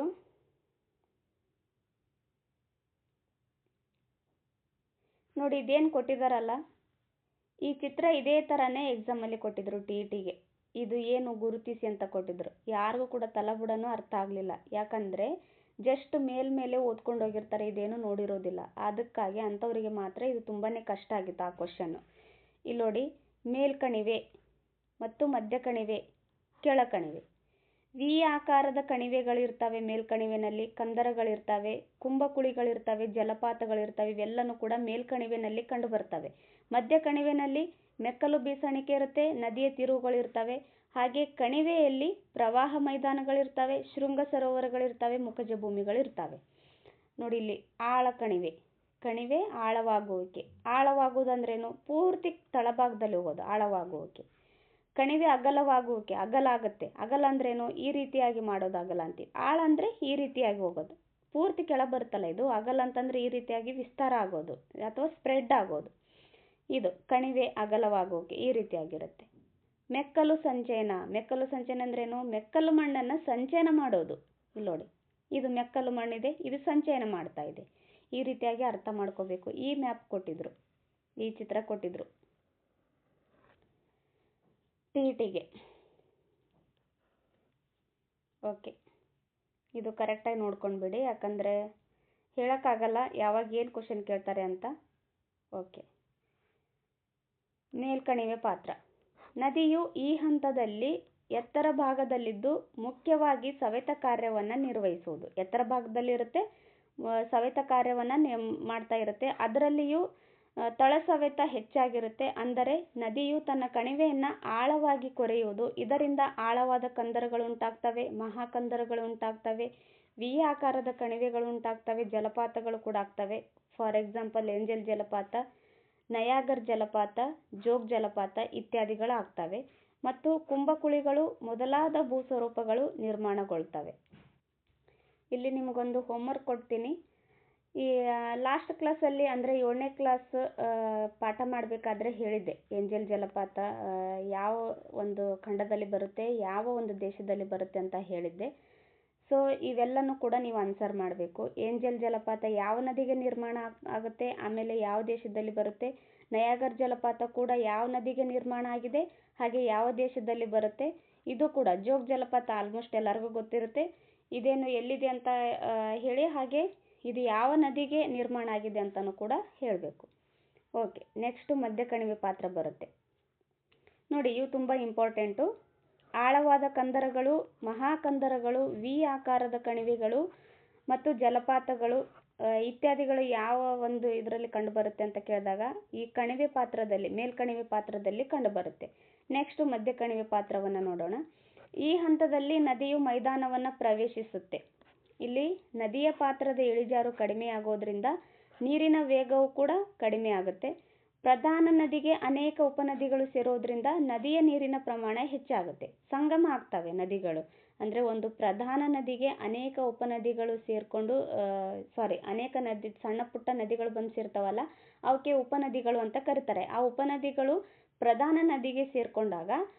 ನೋಡಿ, ಇದೇನು ಕೊಟ್ಟಿದ್ದಾರಲ್ಲ, ಈ ಚಿತ್ರ ಇದೇ ಥರನೇ ಎಕ್ಸಾಮಲ್ಲಿ ಕೊಟ್ಟಿದ್ರು TETಗೆ. ಇದು ಏನು ಗುರುತಿಸಿ ಅಂತ ಕೊಟ್ಟಿದ್ರು. ಯಾರಿಗೂ ಕೂಡ ತಲೆಬುಡನೂ ಅರ್ಥ ಆಗಲಿಲ್ಲ, ಯಾಕಂದರೆ ಜಸ್ಟ್ ಮೇಲ್ಮೇಲೆ ಓದ್ಕೊಂಡು ಹೋಗಿರ್ತಾರೆ, ಇದೇನು ನೋಡಿರೋದಿಲ್ಲ. ಅದಕ್ಕಾಗಿ ಅಂಥವರಿಗೆ ಮಾತ್ರ ಇದು ತುಂಬಾ ಕಷ್ಟ ಆಗಿತ್ತು ಆ ಕ್ವಶನ್ನು. ಇಲ್ಲಿ ನೋಡಿ, ಮೇಲ್ಕಣಿವೆ ಮತ್ತು ಮಧ್ಯ ಕಣಿವೆ, ಕೆಳಕಣಿವೆ. ವಿ ಆಕಾರದ ಕಣಿವೆಗಳಿರ್ತವೆ ಮೇಲ್ಕಣಿವೆನಲ್ಲಿ, ಕಂದರಗಳಿರ್ತವೆ, ಕುಂಭಕುಳಿಗಳಿರ್ತವೆ, ಜಲಪಾತಗಳಿರ್ತವೆ. ಇವೆಲ್ಲನೂ ಕೂಡ ಮೇಲ್ಕಣಿವೆನಲ್ಲಿ ಕಂಡು ಬರ್ತವೆ. ಮಧ್ಯ ಕಣಿವೆನಲ್ಲಿ ಮೆಕ್ಕಲು ಬೀಸಣಿಕೆ ಇರುತ್ತೆ, ನದಿಯ ತಿರುವುಗಳಿರ್ತವೆ. ಹಾಗೆ ಕಣಿವೆಯಲ್ಲಿ ಪ್ರವಾಹ ಮೈದಾನಗಳಿರ್ತವೆ, ಶೃಂಗ ಸರೋವರಗಳಿರ್ತವೆ, ಮುಖಜ ಭೂಮಿಗಳಿರ್ತವೆ. ನೋಡಿ ಇಲ್ಲಿ ಆಳ ಕಣಿವೆ, ಕಣಿವೆ ಆಳವಾಗುವಿಕೆ. ಆಳವಾಗುವುದಂದ್ರೇನು? ಪೂರ್ತಿ ತಳಭಾಗದಲ್ಲಿ ಹೋಗೋದು ಆಳವಾಗುವಿಕೆ. ಕಣಿವೆ ಅಗಲವಾಗುವಿಕೆ, ಅಗಲ ಆಗುತ್ತೆ. ಅಗಲ ಅಂದ್ರೇನು? ಈ ರೀತಿಯಾಗಿ ಮಾಡೋದು ಅಗಲ ಅಂತೀವಿ. ಆಳ ಅಂದರೆ ಈ ರೀತಿಯಾಗಿ ಹೋಗೋದು, ಪೂರ್ತಿ ಕೆಳ ಬರುತ್ತಲ್ಲ ಇದು. ಅಗಲ ಅಂತಂದರೆ ಈ ರೀತಿಯಾಗಿ ವಿಸ್ತಾರ ಆಗೋದು ಅಥವಾ ಸ್ಪ್ರೆಡ್ ಆಗೋದು. ಇದು ಕಣಿವೆ ಅಗಲವಾಗುವಿಕೆ, ಈ ರೀತಿಯಾಗಿರುತ್ತೆ. ಮೆಕ್ಕಲು ಸಂಚಯನ. ಮೆಕ್ಕಲು ಸಂಚಯನ ಅಂದ್ರೇನು? ಮೆಕ್ಕಲು ಮಣ್ಣನ್ನು ಸಂಚಯನ ಮಾಡೋದು. ಇಲ್ಲಿ ನೋಡಿ, ಇದು ಮೆಕ್ಕಲು ಮಣ್ಣಿದೆ, ಇದು ಸಂಚಯನ ಮಾಡ್ತಾ ಇದೆ. ಈ ರೀತಿಯಾಗಿ ಅರ್ಥ ಮಾಡ್ಕೋಬೇಕು. ಈ ಮ್ಯಾಪ್ ಕೊಟ್ಟಿದ್ರು, ಈ ಚಿತ್ರ ಕೊಟ್ಟಿದ್ರು TETಗೆ. ಓಕೆ, ಇದು ಕರೆಕ್ಟಾಗಿ ನೋಡ್ಕೊಂಡ್ಬಿಡಿ, ಯಾಕಂದರೆ ಹೇಳೋಕ್ಕಾಗಲ್ಲ ಯಾವಾಗ ಏನು ಕ್ವಶನ್ ಕೇಳ್ತಾರೆ ಅಂತ. ಓಕೆ, ಮೇಲ್ಕಣಿವೆ ಪಾತ್ರ. ನದಿಯು ಈ ಹಂತದಲ್ಲಿ ಎತ್ತರ ಭಾಗದಲ್ಲಿದ್ದು ಮುಖ್ಯವಾಗಿ ಸವೆತ ಕಾರ್ಯವನ್ನು ನಿರ್ವಹಿಸುವುದು. ಎತ್ತರ ಭಾಗದಲ್ಲಿರುತ್ತೆ, ಸವೆತ ಕಾರ್ಯವನ್ನು ಮಾಡ್ತಾ ಇರುತ್ತೆ. ಅದರಲ್ಲಿಯೂ ತಳಸವೆತ ಹೆಚ್ಚಾಗಿರುತ್ತೆ. ಅಂದರೆ ನದಿಯು ತನ್ನ ಕಣಿವೆಯನ್ನು ಆಳವಾಗಿ ಕೊರೆಯುವುದು. ಇದರಿಂದ ಆಳವಾದ ಕಂದರಗಳು ಉಂಟಾಗ್ತವೆ, ಮಹಾಕಂದರಗಳು ಉಂಟಾಗ್ತವೆ, ವಿ ಆಕಾರದ ಕಣಿವೆಗಳು ಉಂಟಾಗ್ತವೆ, ಜಲಪಾತಗಳು ಕೂಡ ಆಗ್ತವೆ. ಫಾರ್ ಎಕ್ಸಾಂಪಲ್ ಏಂಜಲ್ ಜಲಪಾತ, ನಯಾಗರ್ ಜಲಪಾತ, ಜೋಗ್ ಜಲಪಾತ ಇತ್ಯಾದಿಗಳು ಆಗ್ತವೆ. ಮತ್ತು ಕುಂಭಕುಳಿಗಳು ಮೊದಲಾದ ಭೂಸ್ವರೂಪಗಳು ನಿರ್ಮಾಣಗೊಳ್ತವೆ. ಇಲ್ಲಿ ನಿಮಗೊಂದು ಹೋಮ್ವರ್ಕ್ ಕೊಡ್ತೀನಿ. ಈ ಲಾಸ್ಟ್ ಕ್ಲಾಸಲ್ಲಿ ಅಂದರೆ 7ನೇ ಕ್ಲಾಸ್ ಪಾಠ ಮಾಡಬೇಕಾದ್ರೆ ಹೇಳಿದ್ದೆ, ಏಂಜಲ್ ಜಲಪಾತ ಯಾವ ಒಂದು ಖಂಡದಲ್ಲಿ ಬರುತ್ತೆ, ಯಾವ ಒಂದು ದೇಶದಲ್ಲಿ ಬರುತ್ತೆ ಅಂತ ಹೇಳಿದ್ದೆ. ಸೊ ಇವೆಲ್ಲನೂ ಕೂಡ ನೀವು ಆನ್ಸರ್ ಮಾಡಬೇಕು. ಏಂಜಲ್ ಜಲಪಾತ ಯಾವ ನದಿಗೆ ನಿರ್ಮಾಣ ಆಗುತ್ತೆ, ಆಮೇಲೆ ಯಾವ ದೇಶದಲ್ಲಿ ಬರುತ್ತೆ. ನಯಾಗರ್ ಜಲಪಾತ ಕೂಡ ಯಾವ ನದಿಗೆ ನಿರ್ಮಾಣ ಆಗಿದೆ, ಹಾಗೆ ಯಾವ ದೇಶದಲ್ಲಿ ಬರುತ್ತೆ. ಇದು ಕೂಡ ಜೋಗ್ ಜಲಪಾತ ಆಲ್ಮೋಸ್ಟ್ ಎಲ್ಲರಿಗೂ ಗೊತ್ತಿರುತ್ತೆ. ಇದೇನು ಎಲ್ಲಿದೆ ಅಂತ ಹೇಳಿ, ಹಾಗೆ ಇದು ಯಾವ ನದಿಗೆ ನಿರ್ಮಾಣ ಆಗಿದೆ ಅಂತಲೂ ಕೂಡ ಹೇಳಬೇಕು. ಓಕೆ, ನೆಕ್ಸ್ಟು ಮಧ್ಯ ಕಣಿವೆ ಪಾತ್ರ ಬರುತ್ತೆ. ನೋಡಿ, ಇವು ತುಂಬ ಇಂಪಾರ್ಟೆಂಟು. ಆಳವಾದ ಕಂದರಗಳು, ಮಹಾಕಂದರಗಳು, ವಿ ಆಕಾರದ ಕಣಿವೆಗಳು ಮತ್ತು ಜಲಪಾತಗಳು ಇತ್ಯಾದಿಗಳು ಯಾವ ಒಂದು ಇದರಲ್ಲಿ ಕಂಡುಬರುತ್ತೆ ಅಂತ ಕೇಳಿದಾಗ ಈ ಕಣಿವೆ ಪಾತ್ರದಲ್ಲಿ, ಮೇಲ್ಕಣಿವೆ ಪಾತ್ರದಲ್ಲಿ ಕಂಡುಬರುತ್ತೆ. ನೆಕ್ಸ್ಟು ಮಧ್ಯ ಕಣಿವೆ ಪಾತ್ರವನ್ನು ನೋಡೋಣ. ಈ ಹಂತದಲ್ಲಿ ನದಿಯು ಮೈದಾನವನ್ನು ಪ್ರವೇಶಿಸುತ್ತೆ. ಇಲ್ಲಿ ನದಿಯ ಪಾತ್ರದ ಇಳಿಜಾರು ಕಡಿಮೆ ಆಗೋದ್ರಿಂದ ನೀರಿನ ವೇಗವು ಕೂಡ ಕಡಿಮೆ ಆಗುತ್ತೆ. ಪ್ರಧಾನ ನದಿಗೆ ಅನೇಕ ಉಪನದಿಗಳು ಸೇರೋದ್ರಿಂದ ನದಿಯ ನೀರಿನ ಪ್ರಮಾಣ ಹೆಚ್ಚಾಗುತ್ತೆ. ಸಂಗಮ ಆಗ್ತವೆ ನದಿಗಳು, ಅಂದರೆ ಒಂದು ಪ್ರಧಾನ ನದಿಗೆ ಅನೇಕ ಉಪನದಿಗಳು ಸೇರಿಕೊಂಡು ಅನೇಕ ನದಿ, ಸಣ್ಣ ಪುಟ್ಟ ನದಿಗಳು ಬಂದು ಸೇರ್ತಾವಲ್ಲ, ಅವಕ್ಕೆ ಉಪನದಿಗಳು ಅಂತ ಕರೀತಾರೆ. ಆ ಉಪನದಿಗಳು ಪ್ರಧಾನ ನದಿಗೆ ಸೇರಿಕೊಂಡಾಗ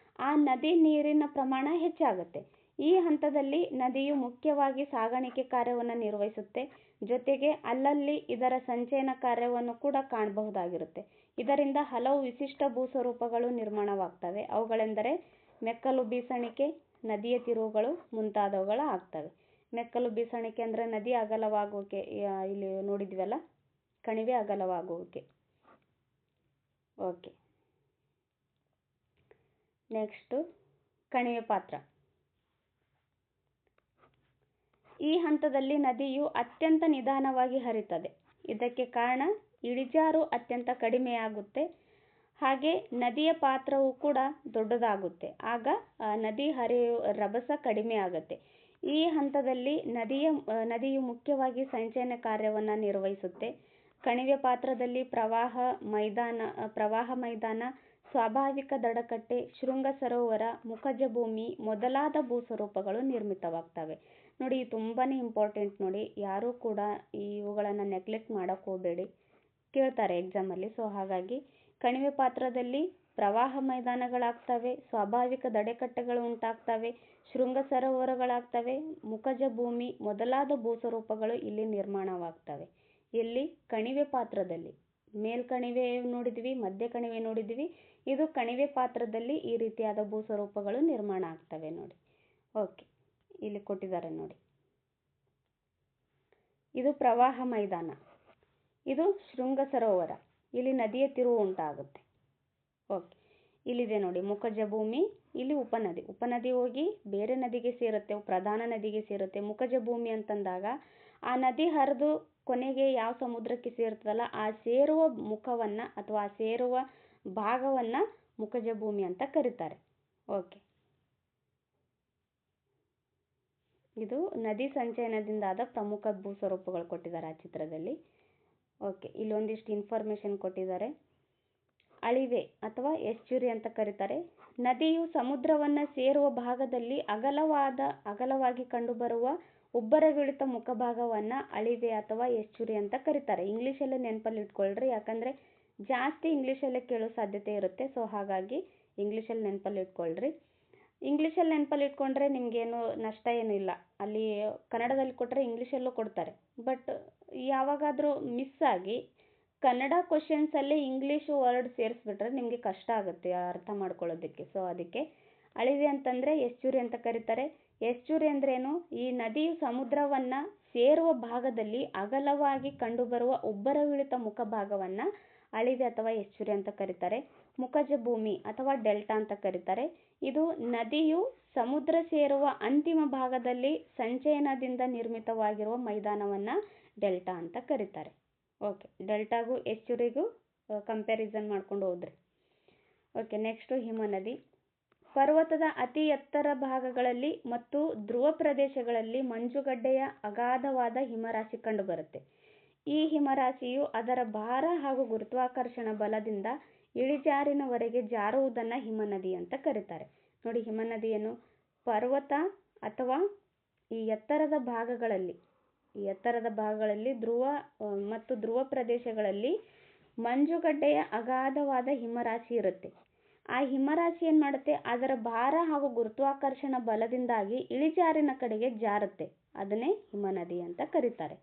ಆ ನದಿ ನೀರಿನ ಪ್ರಮಾಣ ಹೆಚ್ಚಾಗುತ್ತೆ. ಈ ಹಂತದಲ್ಲಿ ನದಿಯು ಮುಖ್ಯವಾಗಿ ಸಾಗಾಣಿಕೆ ಕಾರ್ಯವನ್ನು ನಿರ್ವಹಿಸುತ್ತೆ. ಜೊತೆಗೆ ಅಲ್ಲಲ್ಲಿ ಇದರ ಸಂಚಯನ ಕಾರ್ಯವನ್ನು ಕೂಡ ಕಾಣಬಹುದಾಗಿರುತ್ತೆ. ಇದರಿಂದ ಹಲವು ವಿಶಿಷ್ಟ ಭೂಸ್ವರೂಪಗಳು ನಿರ್ಮಾಣವಾಗ್ತವೆ. ಅವುಗಳೆಂದರೆ ಮೆಕ್ಕಲು ಬೀಸಣಿಕೆ, ನದಿಯ ತಿರುವುಗಳು ಮುಂತಾದವುಗಳು ಆಗ್ತವೆ. ಮೆಕ್ಕಲು ಬೀಸಣಿಕೆ ಅಂದರೆ ನದಿ ಅಗಲವಾಗುವಿಕೆ, ಇಲ್ಲಿ ನೋಡಿದ್ವಲ್ಲ, ಕಣಿವೆ ಅಗಲವಾಗುವಿಕೆ. ಓಕೆ, ನೆಕ್ಸ್ಟು ಕಣಿವೆ ಪಾತ್ರ. ಈ ಹಂತದಲ್ಲಿ ನದಿಯು ಅತ್ಯಂತ ನಿಧಾನವಾಗಿ ಹರಿತದೆ. ಇದಕ್ಕೆ ಕಾರಣ ಇಳಿಜಾರು ಅತ್ಯಂತ ಕಡಿಮೆಯಾಗುತ್ತೆ, ಹಾಗೆ ನದಿಯ ಪಾತ್ರವು ಕೂಡ ದೊಡ್ಡದಾಗುತ್ತೆ. ಆಗ ನದಿ ಹರಿಯುವ ರಭಸ ಕಡಿಮೆ ಆಗುತ್ತೆ. ಈ ಹಂತದಲ್ಲಿ ನದಿಯು ಮುಖ್ಯವಾಗಿ ಸಂಚಯನ ಕಾರ್ಯವನ್ನು ನಿರ್ವಹಿಸುತ್ತೆ. ಕಣಿವೆ ಪಾತ್ರದಲ್ಲಿ ಪ್ರವಾಹ ಮೈದಾನ, ಸ್ವಾಭಾವಿಕ ದಡಕಟ್ಟೆ, ಶೃಂಗ ಸರೋವರ, ಮುಖಜ ಭೂಮಿ ಮೊದಲಾದ ಭೂಸ್ವರೂಪಗಳು ನಿರ್ಮಿತವಾಗ್ತವೆ. ನೋಡಿ, ತುಂಬಾ ಇಂಪಾರ್ಟೆಂಟ್ ನೋಡಿ, ಯಾರೂ ಕೂಡ ಇವುಗಳನ್ನು ನೆಗ್ಲೆಕ್ಟ್ ಮಾಡೋಕ್ಕೆ ಹೋಗಬೇಡಿ, ಕೇಳ್ತಾರೆ ಎಕ್ಸಾಮಲ್ಲಿ. ಸೊ ಹಾಗಾಗಿ ಕಣಿವೆ ಪಾತ್ರದಲ್ಲಿ ಪ್ರವಾಹ ಮೈದಾನಗಳಾಗ್ತವೆ, ಸ್ವಾಭಾವಿಕ ದಡಕಟ್ಟೆಗಳು ಉಂಟಾಗ್ತವೆ, ಶೃಂಗ ಸರೋವರಗಳಾಗ್ತವೆ, ಮುಖಜ ಭೂಮಿ ಮೊದಲಾದ ಭೂಸ್ವರೂಪಗಳು ಇಲ್ಲಿ ನಿರ್ಮಾಣವಾಗ್ತವೆ. ಇಲ್ಲಿ ಕಣಿವೆ ಪಾತ್ರದಲ್ಲಿ ಮೇಲ್ಕಣಿವೆ ನೋಡಿದ್ವಿ, ಮಧ್ಯ ಕಣಿವೆ ನೋಡಿದ್ವಿ. ಇದು ಕಣಿವೆ ಪಾತ್ರದಲ್ಲಿ ಈ ರೀತಿಯಾದ ಭೂಸ್ವರೂಪಗಳು ನಿರ್ಮಾಣ ಆಗ್ತವೆ ನೋಡಿ. ಓಕೆ, ಇಲ್ಲಿ ಕೊಟ್ಟಿದ್ದಾರೆ ನೋಡಿ. ಇದು ಪ್ರವಾಹ ಮೈದಾನ, ಇದು ಶೃಂಗ ಸರೋವರ, ಇಲ್ಲಿ ನದಿಯ ತಿರುವು ಉಂಟಾಗುತ್ತೆ. ಓಕೆ, ಇಲ್ಲಿದೆ ನೋಡಿ ಮುಖಜ ಭೂಮಿ, ಇಲ್ಲಿ ಉಪನದಿ ಹೋಗಿ ಬೇರೆ ನದಿಗೆ ಸೇರುತ್ತೆ, ಪ್ರಧಾನ ನದಿಗೆ ಸೇರುತ್ತೆ. ಮುಖಜ ಭೂಮಿ ಅಂತಂದಾಗ ಆ ನದಿ ಹರಿದು ಕೊನೆಗೆ ಯಾವ ಸಮುದ್ರಕ್ಕೆ ಸೇರ್ತದಲ್ಲ, ಆ ಸೇರುವ ಮುಖವನ್ನು ಅಥವಾ ಆ ಸೇರುವ ಭಾಗವನ್ನು ಮುಖಜ ಭೂಮಿ ಅಂತ ಕರೀತಾರೆ. ಓಕೆ, ಇದು ನದಿ ಸಂಚಯನದಿಂದಾದ ಪ್ರಮುಖ ಭೂಸ್ವರೂಪಗಳು ಕೊಟ್ಟಿದ್ದಾರೆ ಆ ಚಿತ್ರದಲ್ಲಿ. ಓಕೆ, ಇಲ್ಲೊಂದಿಷ್ಟು ಇನ್ಫಾರ್ಮೇಷನ್ ಕೊಟ್ಟಿದ್ದಾರೆ. ಅಳಿವೆ ಅಥವಾ ಎಸ್ಚುರಿ ಅಂತ ಕರೀತಾರೆ. ನದಿಯು ಸಮುದ್ರವನ್ನು ಸೇರುವ ಭಾಗದಲ್ಲಿ ಅಗಲವಾಗಿ ಕಂಡುಬರುವ ಉಬ್ಬರವಿಳಿತ ಮುಖಭಾಗವನ್ನು ಅಳಿವೆ ಅಥವಾ ಎಸ್ಚುರಿ ಅಂತ ಕರೀತಾರೆ. ಇಂಗ್ಲೀಷಲ್ಲೇ ನೆನಪಲ್ಲಿ ಇಟ್ಕೊಳ್ರಿ, ಯಾಕಂದರೆ ಜಾಸ್ತಿ ಇಂಗ್ಲೀಷಲ್ಲೇ ಕೇಳೋ ಸಾಧ್ಯತೆ ಇರುತ್ತೆ. ಸೊ ಹಾಗಾಗಿ ಇಂಗ್ಲೀಷಲ್ಲಿ ನೆನಪಲ್ಲಿ ಇಟ್ಕೊಳ್ರಿ. ಇಂಗ್ಲೀಷಲ್ಲಿ ನೆನಪಲ್ಲಿ ಇಟ್ಕೊಂಡ್ರೆ ನಿಮಗೇನು ನಷ್ಟ ಏನೂ ಇಲ್ಲ. ಅಲ್ಲಿ ಕನ್ನಡದಲ್ಲಿ ಕೊಟ್ಟರೆ ಇಂಗ್ಲೀಷಲ್ಲೂ ಕೊಡ್ತಾರೆ. ಬಟ್ ಯಾವಾಗಾದರೂ ಮಿಸ್ ಆಗಿ ಕನ್ನಡ ಕ್ವಶನ್ಸಲ್ಲಿ ಇಂಗ್ಲೀಷ್ ವರ್ಡ್ ಸೇರಿಸ್ಬಿಟ್ರೆ ನಿಮಗೆ ಕಷ್ಟ ಆಗುತ್ತೆ ಅರ್ಥ ಮಾಡ್ಕೊಳ್ಳೋದಕ್ಕೆ. ಸೊ ಅದಕ್ಕೆ ಅಳಿವೆ ಅಂತಂದರೆ ಎಸ್ಚುರಿ ಅಂತ ಕರೀತಾರೆ. ಎಸ್ಚುರಿ ಅಂದ್ರೇನು? ಈ ನದಿಯು ಸಮುದ್ರವನ್ನು ಸೇರುವ ಭಾಗದಲ್ಲಿ ಅಗಲವಾಗಿ ಕಂಡುಬರುವ ಉಬ್ಬರವಿಳಿತ ಮುಖಭಾಗವನ್ನು ಅಳಿವೆ ಅಥವಾ ಎಸ್ಚುರಿ ಅಂತ ಕರೀತಾರೆ. ಮುಖಜ ಭೂಮಿ ಅಥವಾ ಡೆಲ್ಟಾ ಅಂತ ಕರೀತಾರೆ. ಇದು ನದಿಯು ಸಮುದ್ರ ಸೇರುವ ಅಂತಿಮ ಭಾಗದಲ್ಲಿ ಸಂಚಯನದಿಂದ ನಿರ್ಮಿತವಾಗಿರುವ ಮೈದಾನವನ್ನು ಡೆಲ್ಟಾ ಅಂತ ಕರೀತಾರೆ. ಓಕೆ, ಡೆಲ್ಟಾಗೂ ಎಸ್ಚುರಿಗೂ ಕಂಪ್ಯಾರಿಸನ್ ಮಾಡ್ಕೊಂಡು ಹೋದ್ರಿ. ಓಕೆ, ನೆಕ್ಸ್ಟು ಹಿಮನದಿ. ಪರ್ವತದ ಅತಿ ಎತ್ತರ ಭಾಗಗಳಲ್ಲಿ ಮತ್ತು ಧ್ರುವ ಪ್ರದೇಶಗಳಲ್ಲಿ ಮಂಜುಗಡ್ಡೆಯ ಅಗಾಧವಾದ ಹಿಮರಾಶಿ ಕಂಡುಬರುತ್ತೆ. ಈ ಹಿಮರಾಶಿಯು ಅದರ ಭಾರ ಹಾಗೂ ಗುರುತ್ವಾಕರ್ಷಣ ಬಲದಿಂದ ಇಳಿಜಾರಿನವರೆಗೆ ಜಾರುವುದನ್ನು ಹಿಮನದಿ ಅಂತ ಕರೀತಾರೆ. ನೋಡಿ, ಹಿಮನದಿಯನ್ನು ಪರ್ವತ ಅಥವಾ ಈ ಎತ್ತರದ ಭಾಗಗಳಲ್ಲಿ ಧ್ರುವ ಪ್ರದೇಶಗಳಲ್ಲಿ ಮಂಜುಗಡ್ಡೆಯ ಅಗಾಧವಾದ ಹಿಮರಾಶಿ ಇರುತ್ತೆ. ಆ ಹಿಮರಾಶಿ ಏನು ಮಾಡುತ್ತೆ? ಅದರ ಭಾರ ಹಾಗೂ ಗುರುತ್ವಾಕರ್ಷಣ ಬಲದಿಂದಾಗಿ ಇಳಿಜಾರಿನ ಕಡೆಗೆ ಜಾರುತ್ತೆ. ಅದನ್ನೇ ಹಿಮನದಿ ಅಂತ ಕರೀತಾರೆ.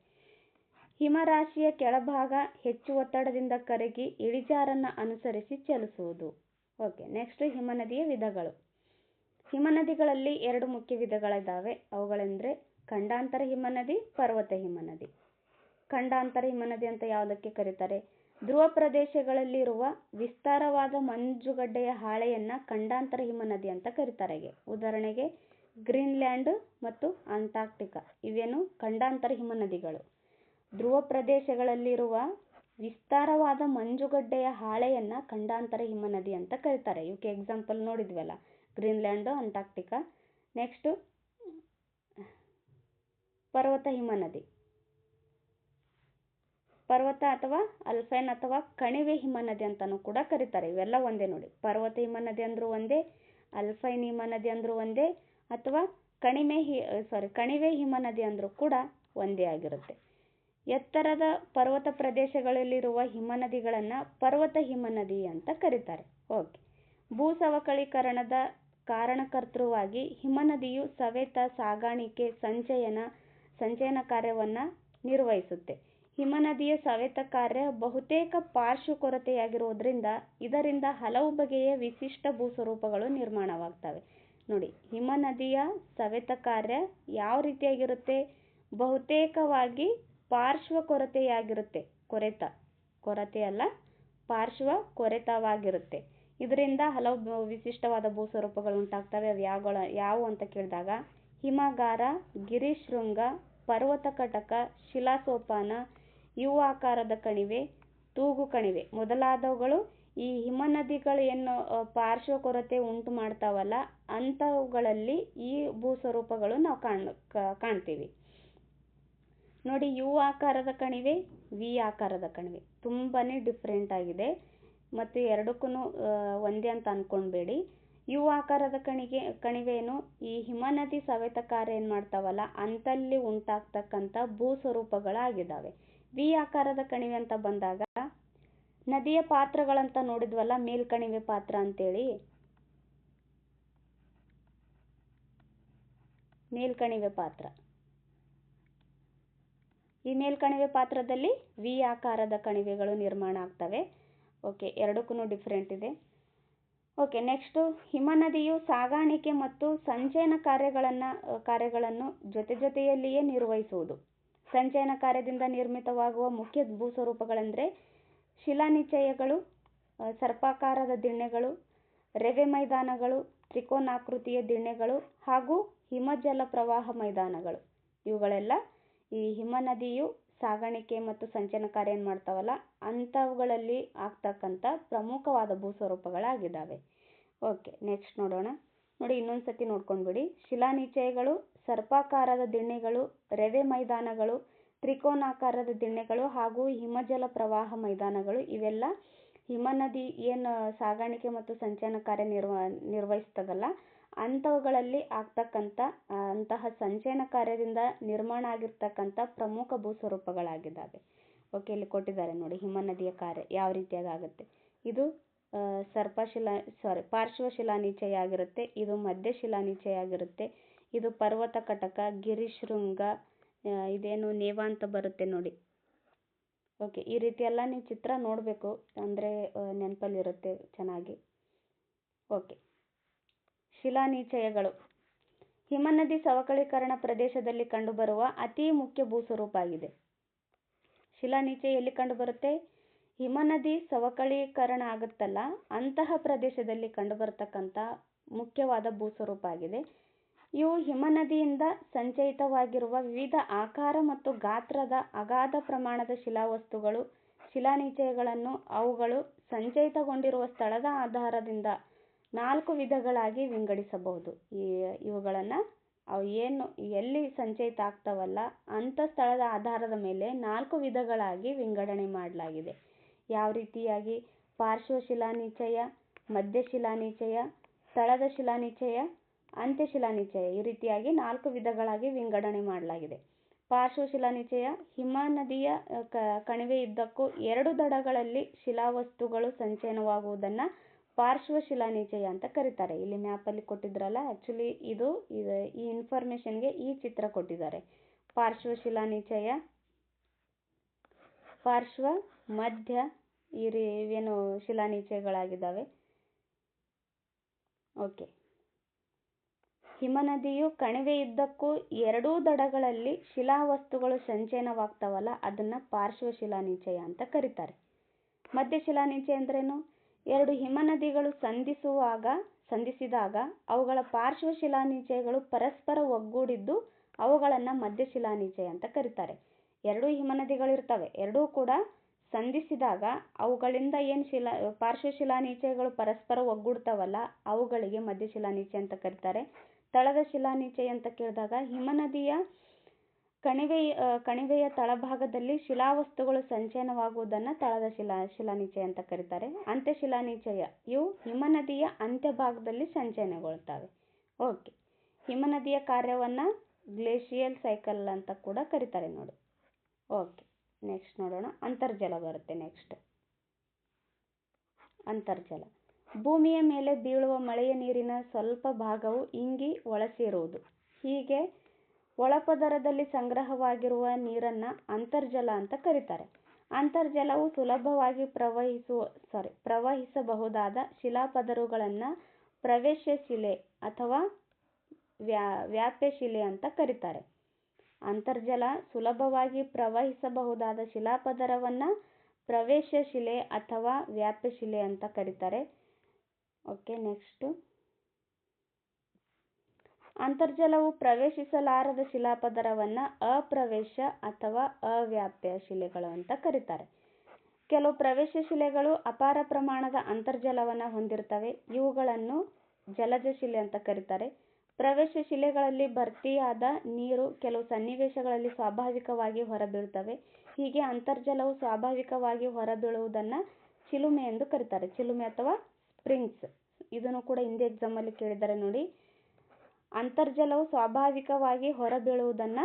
ಹಿಮರಾಶಿಯ ಕೆಳಭಾಗ ಹೆಚ್ಚು ಒತ್ತಡದಿಂದ ಕರಗಿ ಇಳಿಜಾರನ್ನು ಅನುಸರಿಸಿ ಚಲಿಸುವುದು. ಓಕೆ, ನೆಕ್ಸ್ಟ್ ಹಿಮನದಿಯ ವಿಧಗಳು. ಹಿಮನದಿಗಳಲ್ಲಿ 2 ಮುಖ್ಯ ವಿಧಗಳಿದ್ದಾವೆ. ಅವುಗಳೆಂದರೆ ಖಂಡಾಂತರ ಹಿಮನದಿ, ಪರ್ವತ ಹಿಮನದಿ. ಖಂಡಾಂತರ ಹಿಮನದಿ ಅಂತ ಯಾವುದಕ್ಕೆ ಕರೀತಾರೆ? ಧ್ರುವ ಪ್ರದೇಶಗಳಲ್ಲಿರುವ ವಿಸ್ತಾರವಾದ ಮಂಜುಗಡ್ಡೆಯ ಹಾಳೆಯನ್ನು ಖಂಡಾಂತರ ಹಿಮನದಿ ಅಂತ ಕರೀತಾರೆ. ಉದಾಹರಣೆಗೆ ಗ್ರೀನ್ಲ್ಯಾಂಡ್ ಮತ್ತು ಅಂಟಾರ್ಕ್ಟಿಕಾ ಇವೇನು ಖಂಡಾಂತರ ಹಿಮನದಿಗಳು. ಧ್ರುವ ಪ್ರದೇಶಗಳಲ್ಲಿರುವ ವಿಸ್ತಾರವಾದ ಮಂಜುಗಡ್ಡೆಯ ಹಾಳೆಯನ್ನು ಖಂಡಾಂತರ ಹಿಮನದಿ ಅಂತ ಕರೀತಾರೆ. ಇವಕ್ಕೆ ಎಕ್ಸಾಂಪಲ್ ನೋಡಿದ್ವಲ್ಲ, ಗ್ರೀನ್ಲ್ಯಾಂಡು, ಅಂಟಾರ್ಕ್ಟಿಕಾ. ನೆಕ್ಸ್ಟು ಪರ್ವತ ಹಿಮನದಿ. ಪರ್ವತ ಅಥವಾ ಅಲ್ಪೈನ್ ಅಥವಾ ಕಣಿವೆ ಹಿಮನದಿ ಅಂತಲೂ ಕೂಡ ಕರೀತಾರೆ. ಇವೆಲ್ಲ ಒಂದೇ ನೋಡಿ. ಪರ್ವತ ಹಿಮನದಿ ಅಂದರೂ ಒಂದೇ, ಅಲ್ಪೈನ್ ಹಿಮನದಿ ಅಂದರೂ ಒಂದೇ, ಅಥವಾ ಕಣಿವೆ ಹಿಮನದಿ ಅಂದರೂ ಕೂಡ ಒಂದೇ ಆಗಿರುತ್ತೆ. ಎತ್ತರದ ಪರ್ವತ ಪ್ರದೇಶಗಳಲ್ಲಿರುವ ಹಿಮನದಿಗಳನ್ನು ಪರ್ವತ ಹಿಮನದಿ ಅಂತ ಕರೀತಾರೆ. ಓಕೆ, ಭೂಸವಕಳೀಕರಣದ ಕಾರಣಕರ್ತೃವಾಗಿ ಹಿಮನದಿಯು ಸವೆತ, ಸಾಗಾಣಿಕೆ, ಸಂಚಯನ ಕಾರ್ಯವನ್ನು ನಿರ್ವಹಿಸುತ್ತೆ. ಹಿಮನದಿಯ ಸವೆತ ಕಾರ್ಯ ಬಹುತೇಕ ಪಾರ್ಶ್ವ ಕೊರತೆಯಾಗಿರುವುದರಿಂದ ಇದರಿಂದ ಹಲವು ಬಗೆಯ ವಿಶಿಷ್ಟ ಭೂಸ್ವರೂಪಗಳು ನಿರ್ಮಾಣವಾಗ್ತವೆ. ನೋಡಿ, ಹಿಮನದಿಯ ಸವೆತ ಕಾರ್ಯ ಯಾವ ರೀತಿಯಾಗಿರುತ್ತೆ? ಬಹುತೇಕವಾಗಿ ಪಾರ್ಶ್ವ ಕೊರೆತೆಯಾಗಿರುತ್ತೆ. ಕೊರತೆ ಅಲ್ಲ, ಪಾರ್ಶ್ವ ಕೊರೆತವಾಗಿರುತ್ತೆ. ಇದರಿಂದ ಹಲವು ವಿಶಿಷ್ಟವಾದ ಭೂಸ್ವರೂಪಗಳು ಉಂಟಾಗ್ತವೆ. ಅವು ಯಾವುವು ಅಂತ ಕೇಳಿದಾಗ ಹಿಮಗಾರ, ಗಿರಿಶೃಂಗ, ಪರ್ವತ ಕಟಕ, ಶಿಲಾಸೋಪಾನ, ಯು ಆಕಾರದ ಕಣಿವೆ, ತೂಗು ಕಣಿವೆ ಮೊದಲಾದವುಗಳು ಈ ಹಿಮನದಿಗಳು ಏನು ಪಾರ್ಶ್ವ ಕೊರತೆ ಉಂಟು ಮಾಡ್ತಾವಲ್ಲ ಅಂಥವುಗಳಲ್ಲಿ ಈ ಭೂಸ್ವರೂಪಗಳು ನಾವು ಕಾಣ್ತೀವಿ. ನೋಡಿ, ಯು ಆಕಾರದ ಕಣಿವೆ, ವಿ ಆಕಾರದ ಕಣಿವೆ ತುಂಬಾನೇ ಡಿಫ್ರೆಂಟ್ ಆಗಿದೆ. ಮತ್ತು ಎರಡಕ್ಕೂ ಒಂದೇ ಅಂತ ಅನ್ಕೊಳ್ಬೇಡಿ. ಯು ಆಕಾರದ ಕಣಿವೆಯನ್ನು ಈ ಹಿಮನದಿ ಸವೆತ ಕಾರ್ಯ ಏನು ಮಾಡ್ತಾವಲ್ಲ ಅಂತಲ್ಲಿ ಉಂಟಾಗ್ತಕ್ಕಂಥ ಭೂಸ್ವರೂಪಗಳಾಗಿದ್ದಾವೆ. ವಿ ಆಕಾರದ ಕಣಿವೆ ಅಂತ ಬಂದಾಗ ನದಿಯ ಪಾತ್ರಗಳಂತ ನೋಡಿದ್ವಲ್ಲ, ಮೇಲ್ಕಣಿವೆ ಪಾತ್ರ ಅಂತೇಳಿ. ಮೇಲ್ಕಣಿವೆ ಪಾತ್ರ, ಈ ಮೇಲ್ಕಣಿವೆ ಪಾತ್ರದಲ್ಲಿ ವಿ ಆಕಾರದ ಕಣಿವೆಗಳು ನಿರ್ಮಾಣ ಆಗ್ತವೆ. ಓಕೆ, ಎರಡಕ್ಕೂ ಡಿಫ್ರೆಂಟ್ ಇದೆ. ಓಕೆ, ನೆಕ್ಸ್ಟು ಹಿಮನದಿಯು ಸಾಗಾಣಿಕೆ ಮತ್ತು ಸಂಚಯನ ಕಾರ್ಯಗಳನ್ನು ಜೊತೆಯಲ್ಲಿಯೇ ನಿರ್ವಹಿಸುವುದು. ಸಂಚಯನ ಕಾರ್ಯದಿಂದ ನಿರ್ಮಿತವಾಗುವ ಮುಖ್ಯ ಭೂಸ್ವರೂಪಗಳೆಂದರೆ ಶಿಲಾನಿಚಯಗಳು, ಸರ್ಪಾಕಾರದ ದಿಣ್ಣೆಗಳು, ರೆವೆ ಮೈದಾನಗಳು, ತ್ರಿಕೋನಾಕೃತಿಯ ದಿಣ್ಣೆಗಳು ಹಾಗೂ ಹಿಮಜಲ ಪ್ರವಾಹ ಮೈದಾನಗಳು. ಇವುಗಳೆಲ್ಲ ಈ ಹಿಮನದಿಯು ಸಾಗಾಣಿಕೆ ಮತ್ತು ಸಂಚಯನ ಕಾರ್ಯ ಏನು ಮಾಡ್ತಾವಲ್ಲ ಅಂಥವುಗಳಲ್ಲಿ ಆಗ್ತಕ್ಕಂಥ ಪ್ರಮುಖವಾದ ಭೂಸ್ವರೂಪಗಳಾಗಿದ್ದಾವೆ. ಓಕೆ, ನೆಕ್ಸ್ಟ್ ನೋಡೋಣ. ನೋಡಿ, ಇನ್ನೊಂದ್ಸತಿ ನೋಡ್ಕೊಂಡ್ಬಿಡಿ. ಶಿಲಾನಿಚಯಗಳು, ಸರ್ಪಾಕಾರದ ದಿಣ್ಣೆಗಳು, ರೆವೆ ಮೈದಾನಗಳು, ತ್ರಿಕೋನಾಕಾರದ ದಿಣ್ಣೆಗಳು ಹಾಗೂ ಹಿಮಜಲ ಪ್ರವಾಹ ಮೈದಾನಗಳು ಇವೆಲ್ಲ ಹಿಮನದಿ ಏನು ಸಾಗಾಣಿಕೆ ಮತ್ತು ಸಂಚಯನ ಕಾರ್ಯ ನಿರ್ವಹಿಸ್ತದಲ್ಲ ಅಂಥವುಗಳಲ್ಲಿ ಆಗ್ತಕ್ಕಂಥ ಅಂತಹ ಸಂಚಯನ ಕಾರ್ಯದಿಂದ ನಿರ್ಮಾಣ ಆಗಿರ್ತಕ್ಕಂಥ ಪ್ರಮುಖ ಭೂಸ್ವರೂಪಗಳಾಗಿದ್ದಾವೆ. ಓಕೆ, ಇಲ್ಲಿ ಕೊಟ್ಟಿದ್ದಾರೆ ನೋಡಿ ಹಿಮನದಿಯ ಕಾರ್ಯ ಯಾವ ರೀತಿಯಾಗಿ ಆಗುತ್ತೆ. ಇದು ಪಾರ್ಶ್ವ ಶಿಲಾನಿಚಯ ಆಗಿರುತ್ತೆ. ಇದು ಮಧ್ಯ ಶಿಲಾನಿಚಯ ಆಗಿರುತ್ತೆ. ಇದು ಪರ್ವತ ಕಟಕ, ಗಿರಿಶೃಂಗ, ಇದೇನು ನೇವ ಅಂತ ಬರುತ್ತೆ ನೋಡಿ. ಓಕೆ, ಈ ರೀತಿ ಎಲ್ಲ ನೀವು ಚಿತ್ರ ನೋಡಬೇಕು, ಅಂದರೆ ನೆನಪಲ್ಲಿರುತ್ತೆ ಚೆನ್ನಾಗಿ. ಓಕೆ, ಶಿಲಾನಿಚಯಗಳು ಹಿಮನದಿ ಸವಕಳೀಕರಣ ಪ್ರದೇಶದಲ್ಲಿ ಕಂಡುಬರುವ ಅತಿ ಮುಖ್ಯ ಭೂಸ್ವರೂಪ ಆಗಿದೆ. ಶಿಲಾನಿಚಯ ಎಲ್ಲಿ ಕಂಡುಬರುತ್ತೆ? ಹಿಮನದಿ ಸವಕಳೀಕರಣ ಆಗುತ್ತಲ್ಲ ಅಂತಹ ಪ್ರದೇಶದಲ್ಲಿ ಕಂಡುಬರ್ತಕ್ಕಂಥ ಮುಖ್ಯವಾದ ಭೂಸ್ವರೂಪ ಆಗಿದೆ. ಇವು ಹಿಮನದಿಯಿಂದ ಸಂಚಯಿತವಾಗಿರುವ ವಿವಿಧ ಆಕಾರ ಮತ್ತು ಗಾತ್ರದ ಅಗಾಧ ಪ್ರಮಾಣದ ಶಿಲಾವಸ್ತುಗಳು. ಶಿಲಾನಿಚಯಗಳನ್ನು ಅವುಗಳು ಸಂಚಯಿತಗೊಂಡಿರುವ ಸ್ಥಳದ ಆಧಾರದಿಂದ 4 ವಿಧಗಳಾಗಿ ವಿಂಗಡಿಸಬಹುದು. ಇವುಗಳನ್ನು ಅವು ಎಲ್ಲಿ ಸಂಚಯಿತ ಆಗ್ತಾವಲ್ಲ ಅಂಥ ಸ್ಥಳದ ಆಧಾರದ ಮೇಲೆ 4 ವಿಧಗಳಾಗಿ ವಿಂಗಡಣೆ ಮಾಡಲಾಗಿದೆ. ಯಾವ ರೀತಿಯಾಗಿ? ಪಾರ್ಶ್ವ ಶಿಲಾನಿಚಯ, ಮಧ್ಯ ಶಿಲಾನಿಚಯ, ತಳದ ಶಿಲಾನಿಚಯ, ಅಂತ್ಯ ಶಿಲಾನಿಚಯ. ಈ ರೀತಿಯಾಗಿ 4 ವಿಧಗಳಾಗಿ ವಿಂಗಡಣೆ ಮಾಡಲಾಗಿದೆ. ಪಾರ್ಶ್ವ ಶಿಲಾನಿಚಯ ಹಿಮನದಿಯ ಕಣಿವೆಯುದ್ದಕ್ಕೂ 2 ದಡಗಳಲ್ಲಿ ಶಿಲಾವಸ್ತುಗಳು ಸಂಚಯನವಾಗುವುದನ್ನು ಪಾರ್ಶ್ವ ಶಿಲಾನಿಚಯ ಅಂತ ಕರೀತಾರೆ. ಇಲ್ಲಿ ಮ್ಯಾಪಲ್ಲಿ ಕೊಟ್ಟಿದ್ರಲ್ಲ, ಆ್ಯಕ್ಚುಲಿ ಈ ಇನ್ಫಾರ್ಮೇಷನ್ಗೆ ಈ ಚಿತ್ರ ಕೊಟ್ಟಿದ್ದಾರೆ. ಪಾರ್ಶ್ವ ಶಿಲಾನಿಚಯ, ಪಾರ್ಶ್ವ, ಮಧ್ಯ ಇವೇನು ಶಿಲಾನಿಚಯಗಳಾಗಿದ್ದಾವೆ. ಓಕೆ, ಹಿಮನದಿಯು ಕಣಿವೆಯುದ್ದಕ್ಕೂ 2 ದಡಗಳಲ್ಲಿ ಶಿಲಾವಸ್ತುಗಳು ಸಂಚಯನವಾಗ್ತಾವಲ್ಲ ಅದನ್ನು ಪಾರ್ಶ್ವ ಶಿಲಾನಿಚಯ ಅಂತ ಕರೀತಾರೆ. ಮಧ್ಯ ಶಿಲಾನಿಚಯ ಅಂದ್ರೇನು? 2 ಹಿಮನದಿಗಳು ಸಂಧಿಸಿದಾಗ ಅವುಗಳ ಪಾರ್ಶ್ವ ಶಿಲಾನಿಚಯಗಳು ಪರಸ್ಪರ ಒಗ್ಗೂಡಿದ್ದು ಅವುಗಳನ್ನು ಮಧ್ಯ ಶಿಲಾನಿಚಯ ಅಂತ ಕರೀತಾರೆ. 2 ಹಿಮನದಿಗಳಿರ್ತವೆ, ಎರಡೂ ಕೂಡ ಸಂಧಿಸಿದಾಗ ಅವುಗಳಿಂದ ಪಾರ್ಶ್ವ ಶಿಲಾನಿಚಯಗಳು ಪರಸ್ಪರ ಒಗ್ಗೂಡ್ತಾವಲ್ಲ ಅವುಗಳಿಗೆ ಮಧ್ಯ ಶಿಲಾನಿಚಯ ಅಂತ ಕರೀತಾರೆ. ತಳದ ಶಿಲಾನಿಚಯ ಅಂತ ಕೇಳಿದಾಗ ಹಿಮನದಿಯ ಕಣಿವೆಯ ತಳಭಾಗದಲ್ಲಿ ಶಿಲಾವಸ್ತುಗಳು ಸಂಚಯನವಾಗುವುದನ್ನು ತಳದ ಶಿಲಾನಿಚಯ ಅಂತ ಕರೀತಾರೆ. ಅಂತ್ಯ ಶಿಲಾನಿಚಯ ಇವು ಹಿಮನದಿಯ ಅಂತ್ಯಭಾಗದಲ್ಲಿ ಸಂಚಯನಗೊಳ್ತವೆ. ಓಕೆ, ಹಿಮನದಿಯ ಕಾರ್ಯವನ್ನು ಗ್ಲೇಷಿಯಲ್ ಸೈಕಲ್ ಅಂತ ಕೂಡ ಕರೀತಾರೆ ನೋಡಿ. ಓಕೆ, ನೆಕ್ಸ್ಟ್ ನೋಡೋಣ. ಅಂತರ್ಜಲ ಬರುತ್ತೆ ನೆಕ್ಸ್ಟ್. ಅಂತರ್ಜಲ ಭೂಮಿಯ ಮೇಲೆ ಬೀಳುವ ಮಳೆಯ ನೀರಿನ ಸ್ವಲ್ಪ ಭಾಗವು ಇಂಗಿ ಒಳಸೇರುವುದು. ಹೀಗೆ ಒಳಪದರದಲ್ಲಿ ಸಂಗ್ರಹವಾಗಿರುವ ನೀರನ್ನು ಅಂತರ್ಜಲ ಅಂತ ಕರೀತಾರೆ. ಅಂತರ್ಜಲವು ಸುಲಭವಾಗಿ ಪ್ರವಹಿಸಬಹುದಾದ ಶಿಲಾಪದರುಗಳನ್ನು ಪ್ರವೇಶಶಿಲೆ ಅಥವಾ ವ್ಯಾಪ್ಯಶಿಲೆ ಅಂತ ಕರೀತಾರೆ. ಅಂತರ್ಜಲ ಸುಲಭವಾಗಿ ಪ್ರವಹಿಸಬಹುದಾದ ಶಿಲಾಪದರವನ್ನು ಪ್ರವೇಶಶಿಲೆ ಅಥವಾ ವ್ಯಾಪ್ಯಶಿಲೆ ಅಂತ ಕರೀತಾರೆ. Okay, next. ಅಂತರ್ಜಲವು ಪ್ರವೇಶಿಸಲಾರದ ಶಿಲಾಪದರವನ್ನು ಅಪ್ರವೇಶ ಅಥವಾ ಅವ್ಯಾಪ್ಯ ಶಿಲೆಗಳು ಅಂತ ಕರೀತಾರೆ. ಕೆಲವು ಪ್ರವೇಶ ಶಿಲೆಗಳು ಅಪಾರ ಪ್ರಮಾಣದ ಅಂತರ್ಜಲವನ್ನು ಹೊಂದಿರ್ತವೆ. ಇವುಗಳನ್ನು ಜಲಜ ಶಿಲೆ ಅಂತ ಕರೀತಾರೆ. ಪ್ರವೇಶ ಶಿಲೆಗಳಲ್ಲಿ ಭರ್ತಿಯಾದ ನೀರು ಕೆಲವು ಸನ್ನಿವೇಶಗಳಲ್ಲಿ ಸ್ವಾಭಾವಿಕವಾಗಿ ಹೊರಬೀಳುತ್ತವೆ. ಹೀಗೆ ಅಂತರ್ಜಲವು ಸ್ವಾಭಾವಿಕವಾಗಿ ಹೊರಬೀಳುವುದನ್ನು ಚಿಲುಮೆ ಎಂದು ಕರೀತಾರೆ. ಚಿಲುಮೆ ಅಥವಾ ಸ್ಪ್ರಿಂಗ್ಸ್. ಇದನ್ನು ಕೂಡ ಹಿಂದೆ ಎಕ್ಸಾಮಲ್ಲಿ ಕೇಳಿದ್ದಾರೆ ನೋಡಿ. ಅಂತರ್ಜಲವು ಸ್ವಾಭಾವಿಕವಾಗಿ ಹೊರಬೀಳುವುದನ್ನು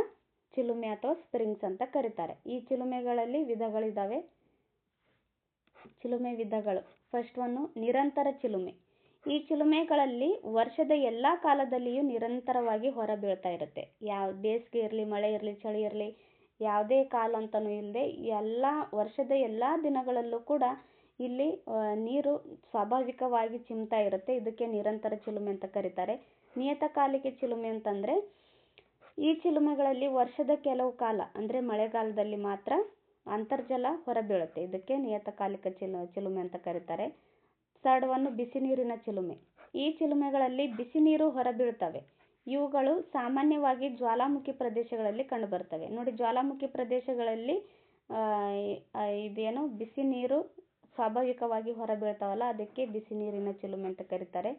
ಚಿಲುಮೆ ಅಥವಾ ಸ್ಪ್ರಿಂಗ್ಸ್ ಅಂತ ಕರೀತಾರೆ. ಈ ಚಿಲುಮೆಗಳಲ್ಲಿ ವಿಧಗಳಿದ್ದಾವೆ. ಚಿಲುಮೆ ವಿಧಗಳು. ಫಸ್ಟ್ ಒನ್ ನಿರಂತರ ಚಿಲುಮೆ. ಈ ಚಿಲುಮೆಗಳಲ್ಲಿ ವರ್ಷದ ಎಲ್ಲ ಕಾಲದಲ್ಲಿಯೂ ನಿರಂತರವಾಗಿ ಹೊರಬೀಳ್ತಾ ಇರುತ್ತೆ. ಬೇಸಿಗೆ ಇರಲಿ, ಮಳೆ ಇರಲಿ, ಚಳಿ ಇರಲಿ, ಯಾವುದೇ ಕಾಲ ಅಂತಲೂ ಇಲ್ಲದೆ ವರ್ಷದ ಎಲ್ಲ ದಿನಗಳಲ್ಲೂ ಕೂಡ ಇಲ್ಲಿ ನೀರು ಸ್ವಾಭಾವಿಕವಾಗಿ ಚಿಮ್ತಾ ಇರುತ್ತೆ. ಇದಕ್ಕೆ ನಿರಂತರ ಚಿಲುಮೆ ಅಂತ ಕರೀತಾರೆ. ನಿಯತಕಾಲಿಕ ಚಿಲುಮೆ ಅಂತಂದರೆ ಈ ಚಿಲುಮೆಗಳಲ್ಲಿ ವರ್ಷದ ಕೆಲವು ಕಾಲ ಅಂದರೆ ಮಳೆಗಾಲದಲ್ಲಿ ಮಾತ್ರ ಅಂತರ್ಜಲ ಹೊರಬೀಳುತ್ತೆ. ಇದಕ್ಕೆ ನಿಯತಕಾಲಿಕ ಚಿಲುಮೆ ಅಂತ ಕರೀತಾರೆ. ಥರ್ಡ್ ಒನ್ ಬಿಸಿ ನೀರಿನ ಚಿಲುಮೆ. ಈ ಚಿಲುಮೆಗಳಲ್ಲಿ ಬಿಸಿ ನೀರು ಹೊರಬೀಳ್ತವೆ. ಇವುಗಳು ಸಾಮಾನ್ಯವಾಗಿ ಜ್ವಾಲಾಮುಖಿ ಪ್ರದೇಶಗಳಲ್ಲಿ ಕಂಡುಬರ್ತವೆ. ನೋಡಿ, ಜ್ವಾಲಾಮುಖಿ ಪ್ರದೇಶಗಳಲ್ಲಿ ಇದೇನು ಬಿಸಿ ನೀರು ಸ್ವಾಭಾವಿಕವಾಗಿ ಹೊರಬೀಳ್ತಾವಲ್ಲ, ಅದಕ್ಕೆ ಬಿಸಿ ನೀರಿನ ಚಿಲುಮೆ ಅಂತ ಕರೀತಾರೆ.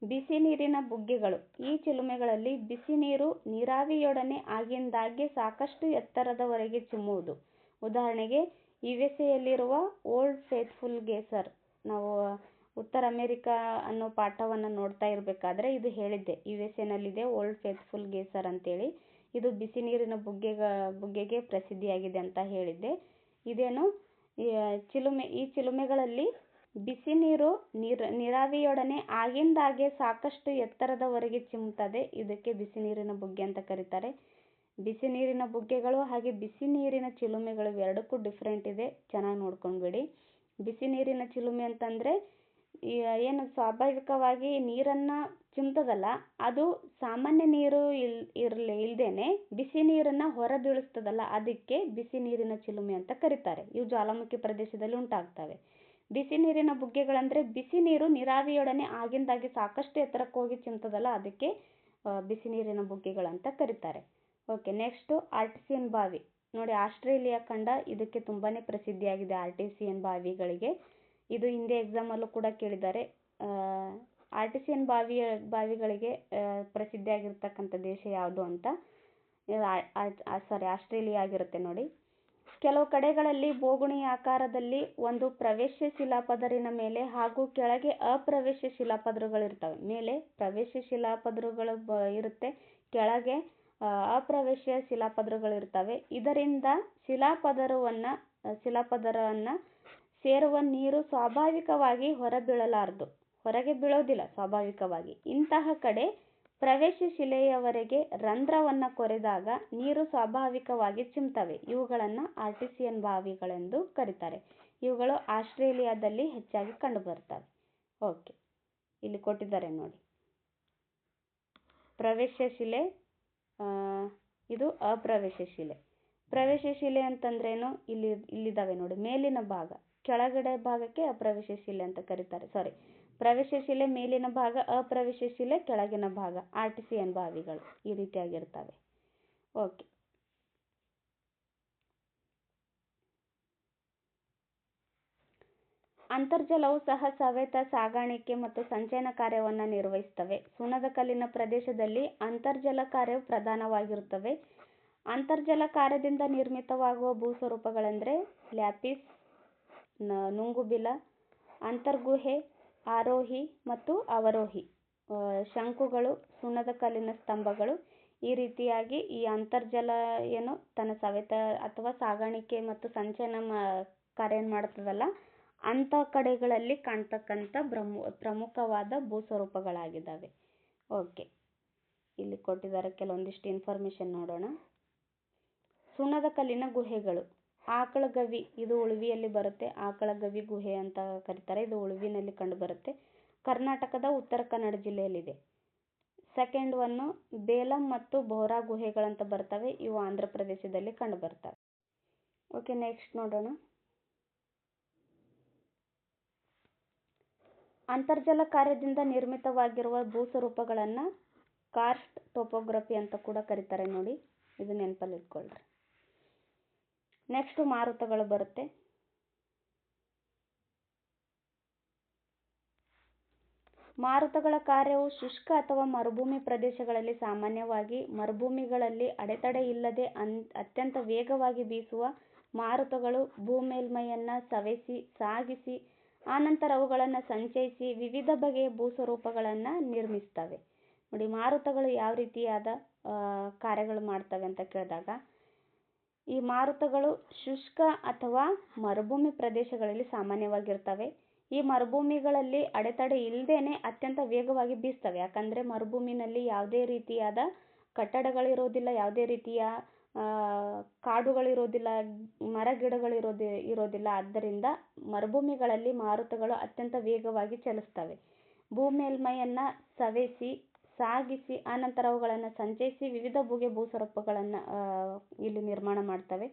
ಬಿಸಿ ನೀರಿನ ಬುಗ್ಗೆಗಳು. ಈ ಚಿಲುಮೆಗಳಲ್ಲಿ ಬಿಸಿ ನೀರು ನೀರಾವಿಯೊಡನೆ ಆಗಿಂದಾಗ್ಗೆ ಸಾಕಷ್ಟು ಎತ್ತರದವರೆಗೆ ಚಿಮ್ಮುವುದು. ಉದಾಹರಣೆಗೆ USA ಓಲ್ಡ್ ಫೇತ್ಫುಲ್ ಗೇಸರ್. ನಾವು ಉತ್ತರ ಅಮೆರಿಕಾ ಅನ್ನೋ ಪಾಠವನ್ನು ನೋಡ್ತಾ ಇರಬೇಕಾದ್ರೆ ಇದು ಹೇಳಿದ್ದೆ. USA ಓಲ್ಡ್ ಫೇತ್ಫುಲ್ ಗೇಸರ್ ಅಂತೇಳಿ. ಇದು ಬಿಸಿ ನೀರಿನ ಬುಗ್ಗೆಗೆ ಪ್ರಸಿದ್ಧಿಯಾಗಿದೆ ಅಂತ ಹೇಳಿದ್ದೆ. ಇದೇನು ಈ ಚಿಲುಮೆಗಳಲ್ಲಿ ಬಿಸಿ ನೀರು ನೀರಾವಿಯೊಡನೆ ಆಗಿಂದಾಗೆ ಸಾಕಷ್ಟು ಎತ್ತರದವರೆಗೆ ಚಿಮ್ಮುತ್ತದೆ. ಇದಕ್ಕೆ ಬಿಸಿ ನೀರಿನ ಬುಗ್ಗೆ ಅಂತ ಕರೀತಾರೆ. ಬಿಸಿ ನೀರಿನ ಬುಗ್ಗೆಗಳು ಹಾಗೆ ಬಿಸಿ ನೀರಿನ ಚಿಲುಮೆಗಳು ಎರಡಕ್ಕೂ ಡಿಫ್ರೆಂಟ್ ಇದೆ. ಚೆನ್ನಾಗಿ ನೋಡ್ಕೊಂಡ್ಬಿಡಿ. ಬಿಸಿ ನೀರಿನ ಚಿಲುಮೆ ಅಂತಂದರೆ ಏನು ಸ್ವಾಭಾವಿಕವಾಗಿ ನೀರನ್ನು ಚಿಮ್ತದಲ್ಲ, ಅದು ಸಾಮಾನ್ಯ ನೀರು ಇಲ್ದೇನೆ ಬಿಸಿ ನೀರನ್ನು ಹೊರಬೀಳಿಸ್ತದಲ್ಲ, ಅದಕ್ಕೆ ಬಿಸಿ ನೀರಿನ ಚಿಲುಮೆ ಅಂತ ಕರೀತಾರೆ. ಇವು ಜ್ವಾಲಾಮುಖಿ ಪ್ರದೇಶದಲ್ಲಿ ಉಂಟಾಗ್ತವೆ. ಬಿಸಿ ನೀರಿನ ಬುಗ್ಗೆಗಳಂದರೆ ಬಿಸಿ ನೀರು ನೀರಾವಿಯೊಡನೆ ಆಗಿಂದಾಗೆ ಸಾಕಷ್ಟು ಎತ್ತರಕ್ಕೆ ಹೋಗಿ ಚಿಮ್ತದಲ್ಲ, ಅದಕ್ಕೆ ಬಿಸಿ ನೀರಿನ ಬುಗ್ಗೆಗಳಂತ ಕರೀತಾರೆ. ಓಕೆ, ನೆಕ್ಸ್ಟು ಆರ್ಟಿಸಿಯನ್ ಬಾವಿ. ನೋಡಿ, ಆಸ್ಟ್ರೇಲಿಯಾ ಖಂಡ ಇದಕ್ಕೆ ತುಂಬಾ ಪ್ರಸಿದ್ಧಿಯಾಗಿದೆ, ಆರ್ಟಿಸಿಯನ್ ಬಾವಿಗಳಿಗೆ. ಇದು ಹಿಂದೆ ಎಕ್ಸಾಮಲ್ಲೂ ಕೂಡ ಕೇಳಿದ್ದಾರೆ. ಆರ್ಟಿಸಿಯನ್ ಬಾವಿಗಳಿಗೆ ಪ್ರಸಿದ್ಧಿಯಾಗಿರ್ತಕ್ಕಂಥ ದೇಶ ಯಾವುದು ಅಂತ. ಆಸ್ಟ್ರೇಲಿಯಾ ಆಗಿರುತ್ತೆ ನೋಡಿ. ಕೆಲವು ಕಡೆಗಳಲ್ಲಿ ಬೋಗುಣಿ ಆಕಾರದಲ್ಲಿ ಒಂದು ಪ್ರವೇಶ ಶಿಲಾಪದರಿನ ಮೇಲೆ ಹಾಗೂ ಕೆಳಗೆ ಅಪ್ರವೇಶ ಶಿಲಾಪದರುಗಳಿರ್ತವೆ. ಮೇಲೆ ಪ್ರವೇಶ ಶಿಲಾಪದರುಗಳು ಇರುತ್ತೆ, ಕೆಳಗೆ ಅಪ್ರವೇಶ ಶಿಲಾಪದರುಗಳಿರ್ತವೆ. ಇದರಿಂದ ಶಿಲಾಪದರವನ್ನು ಸೇರುವ ನೀರು ಸ್ವಾಭಾವಿಕವಾಗಿ ಹೊರಗೆ ಬೀಳೋದಿಲ್ಲ ಸ್ವಾಭಾವಿಕವಾಗಿ. ಇಂತಹ ಕಡೆ ಪ್ರವೇಶ ಶಿಲೆಯವರೆಗೆ ರಂಧ್ರವನ್ನು ಕೊರೆದಾಗ ನೀರು ಸ್ವಾಭಾವಿಕವಾಗಿ ಚಿಮ್ತವೆ. ಇವುಗಳನ್ನು ಆರ್ಟಿಸಿಯನ್ ಬಾವಿಗಳೆಂದು ಕರೀತಾರೆ. ಇವುಗಳು ಆಸ್ಟ್ರೇಲಿಯಾದಲ್ಲಿ ಹೆಚ್ಚಾಗಿ ಕಂಡುಬರ್ತವೆ. ಓಕೆ, ಇಲ್ಲಿ ಕೊಟ್ಟಿದ್ದಾರೆ ನೋಡಿ. ಪ್ರವೇಶ ಶಿಲೆ, ಇದು ಅಪ್ರವೇಶ ಶಿಲೆ. ಪ್ರವೇಶ ಶಿಲೆ ಅಂತಂದ್ರೇನು, ಇಲ್ಲಿದ್ದಾವೆ ನೋಡಿ. ಮೇಲಿನ ಭಾಗ, ಕೆಳಗಡೆ ಭಾಗಕ್ಕೆ ಅಪ್ರವೇಶ ಶಿಲೆ ಅಂತ ಕರೀತಾರೆ. ಪ್ರವೇಶ ಶಿಲೆ ಮೇಲಿನ ಭಾಗ, ಅಪ್ರವೇಶ ಶಿಲೆ ಕೆಳಗಿನ ಭಾಗ. ಆರ್ಟಿಸಿಯನ್ ಬಾವಿಗಳು ಈ ರೀತಿಯಾಗಿರ್ತವೆ. ಓಕೆ, ಅಂತರ್ಜಲವು ಸಹ ಸವೆತ, ಸಾಗಾಣಿಕೆ ಮತ್ತು ಸಂಚಯನ ಕಾರ್ಯವನ್ನು ನಿರ್ವಹಿಸುತ್ತವೆ. ಸುಣ್ಣದ ಕಲ್ಲಿನ ಪ್ರದೇಶದಲ್ಲಿ ಅಂತರ್ಜಲ ಕಾರ್ಯವು ಪ್ರಧಾನವಾಗಿರುತ್ತವೆ. ಅಂತರ್ಜಲ ಕಾರ್ಯದಿಂದ ನಿರ್ಮಿತವಾಗುವ ಭೂಸ್ವರೂಪಗಳೆಂದರೆ ಲ್ಯಾಪಿಸ್, ನುಂಗುಬಿಲ, ಅಂತರ್ಗುಹೆ, ಆರೋಹಿ ಮತ್ತು ಅವರೋಹಿ, ಶಂಕುಗಳು, ಸುಣ್ಣದ ಕಲ್ಲಿನ ಸ್ತಂಭಗಳು. ಈ ರೀತಿಯಾಗಿ ಈ ಅಂತರ್ಜಲ ಏನು ತನ್ನ ಸವೆತ ಅಥವಾ ಸಾಗಾಣಿಕೆ ಮತ್ತು ಸಂಚಯನ ಕಾರ್ಯ ಮಾಡುತ್ತದಲ್ಲ, ಅಂಥ ಕಡೆಗಳಲ್ಲಿ ಕಾಣ್ತಕ್ಕಂಥ ಪ್ರಮುಖವಾದ ಭೂಸ್ವರೂಪಗಳಾಗಿದ್ದಾವೆ. ಓಕೆ, ಇಲ್ಲಿ ಕೊಟ್ಟಿದ್ದಾರೆ ಕೆಲವೊಂದಿಷ್ಟು ಇನ್ಫಾರ್ಮೇಷನ್ ನೋಡೋಣ. ಸುಣ್ಣದ ಕಲ್ಲಿನ ಗುಹೆಗಳು. ಆಕಳಗವಿ, ಇದು ಉಳುವಿಯಲ್ಲಿ ಬರುತ್ತೆ. ಆಕಳಗವಿ ಗುಹೆ ಅಂತ ಕರೀತಾರೆ. ಇದು ಉಳುವಿನಲ್ಲಿ ಕಂಡುಬರುತ್ತೆ. ಕರ್ನಾಟಕದ ಉತ್ತರ ಕನ್ನಡ ಜಿಲ್ಲೆಯಲ್ಲಿದೆ. ಸೆಕೆಂಡ್ ಒನ್ನು ಬೇಲಂ ಮತ್ತು ಬೋರಾ ಗುಹೆಗಳಂತ ಬರ್ತವೆ, ಇವು ಆಂಧ್ರ ಪ್ರದೇಶದಲ್ಲಿ ಕಂಡು ಬರ್ತವೆ. ಓಕೆ, ನೆಕ್ಸ್ಟ್ ನೋಡೋಣ. ಅಂತರ್ಜಲ ಕಾರ್ಯದಿಂದ ನಿರ್ಮಿತವಾಗಿರುವ ಭೂಸ್ವರೂಪಗಳನ್ನು ಕಾರ್ಸ್ಟ್ ಟೋಪೋಗ್ರಫಿ ಅಂತ ಕೂಡ ಕರೀತಾರೆ ನೋಡಿ, ಇದು ನೆನಪಲ್ಲಿ ಇಟ್ಕೊಳ್ರಿ. ನೆಕ್ಸ್ಟ್ ಮಾರುತಗಳು ಬರುತ್ತೆ. ಮಾರುತಗಳ ಕಾರ್ಯವು ಶುಷ್ಕ ಅಥವಾ ಮರುಭೂಮಿ ಪ್ರದೇಶಗಳಲ್ಲಿ, ಸಾಮಾನ್ಯವಾಗಿ ಮರುಭೂಮಿಗಳಲ್ಲಿ ಅಡೆತಡೆ ಇಲ್ಲದೆ ಅತ್ಯಂತ ವೇಗವಾಗಿ ಬೀಸುವ ಮಾರುತಗಳು ಭೂಮೇಲ್ಮೈಯನ್ನು ಸವೆಸಿ ಸಾಗಿಸಿ ಆನಂತರ ಅವುಗಳನ್ನು ಸಂಚಯಿಸಿ ವಿವಿಧ ಬಗೆಯ ಭೂಸ್ವರೂಪಗಳನ್ನು ನಿರ್ಮಿಸ್ತವೆ. ನೋಡಿ, ಮಾರುತಗಳು ಯಾವ ರೀತಿಯಾದ ಕಾರ್ಯಗಳು ಮಾಡ್ತವೆ ಅಂತ ಕೇಳಿದಾಗ, ಈ ಮಾರುತಗಳು ಶುಷ್ಕ ಅಥವಾ ಮರುಭೂಮಿ ಪ್ರದೇಶಗಳಲ್ಲಿ ಸಾಮಾನ್ಯವಾಗಿರ್ತವೆ. ಈ ಮರುಭೂಮಿಗಳಲ್ಲಿ ಅಡೆತಡೆ ಇಲ್ಲದೇನೆ ಅತ್ಯಂತ ವೇಗವಾಗಿ ಬೀಸ್ತವೆ. ಯಾಕಂದರೆ ಮರುಭೂಮಿನಲ್ಲಿ ಯಾವುದೇ ರೀತಿಯಾದ ಕಟ್ಟಡಗಳಿರೋದಿಲ್ಲ, ಯಾವುದೇ ರೀತಿಯ ಕಾಡುಗಳಿರೋದಿಲ್ಲ, ಮರ ಗಿಡಗಳಿರೋದಿಲ್ಲ. ಆದ್ದರಿಂದ ಮರುಭೂಮಿಗಳಲ್ಲಿ ಮಾರುತಗಳು ಅತ್ಯಂತ ವೇಗವಾಗಿ ಚಲಿಸ್ತವೆ. ಭೂಮೇಲ್ಮೈಯನ್ನು ಸವೆಸಿ ಸಾಗಿಸಿ ಆನಂತರ ಅವುಗಳನ್ನು ಸಂಚಯಿಸಿ ವಿವಿಧ ಬಗೆಯ ಭೂಸ್ವರೂಪಗಳನ್ನು ಇಲ್ಲಿ ನಿರ್ಮಾಣ ಮಾಡ್ತವೆ.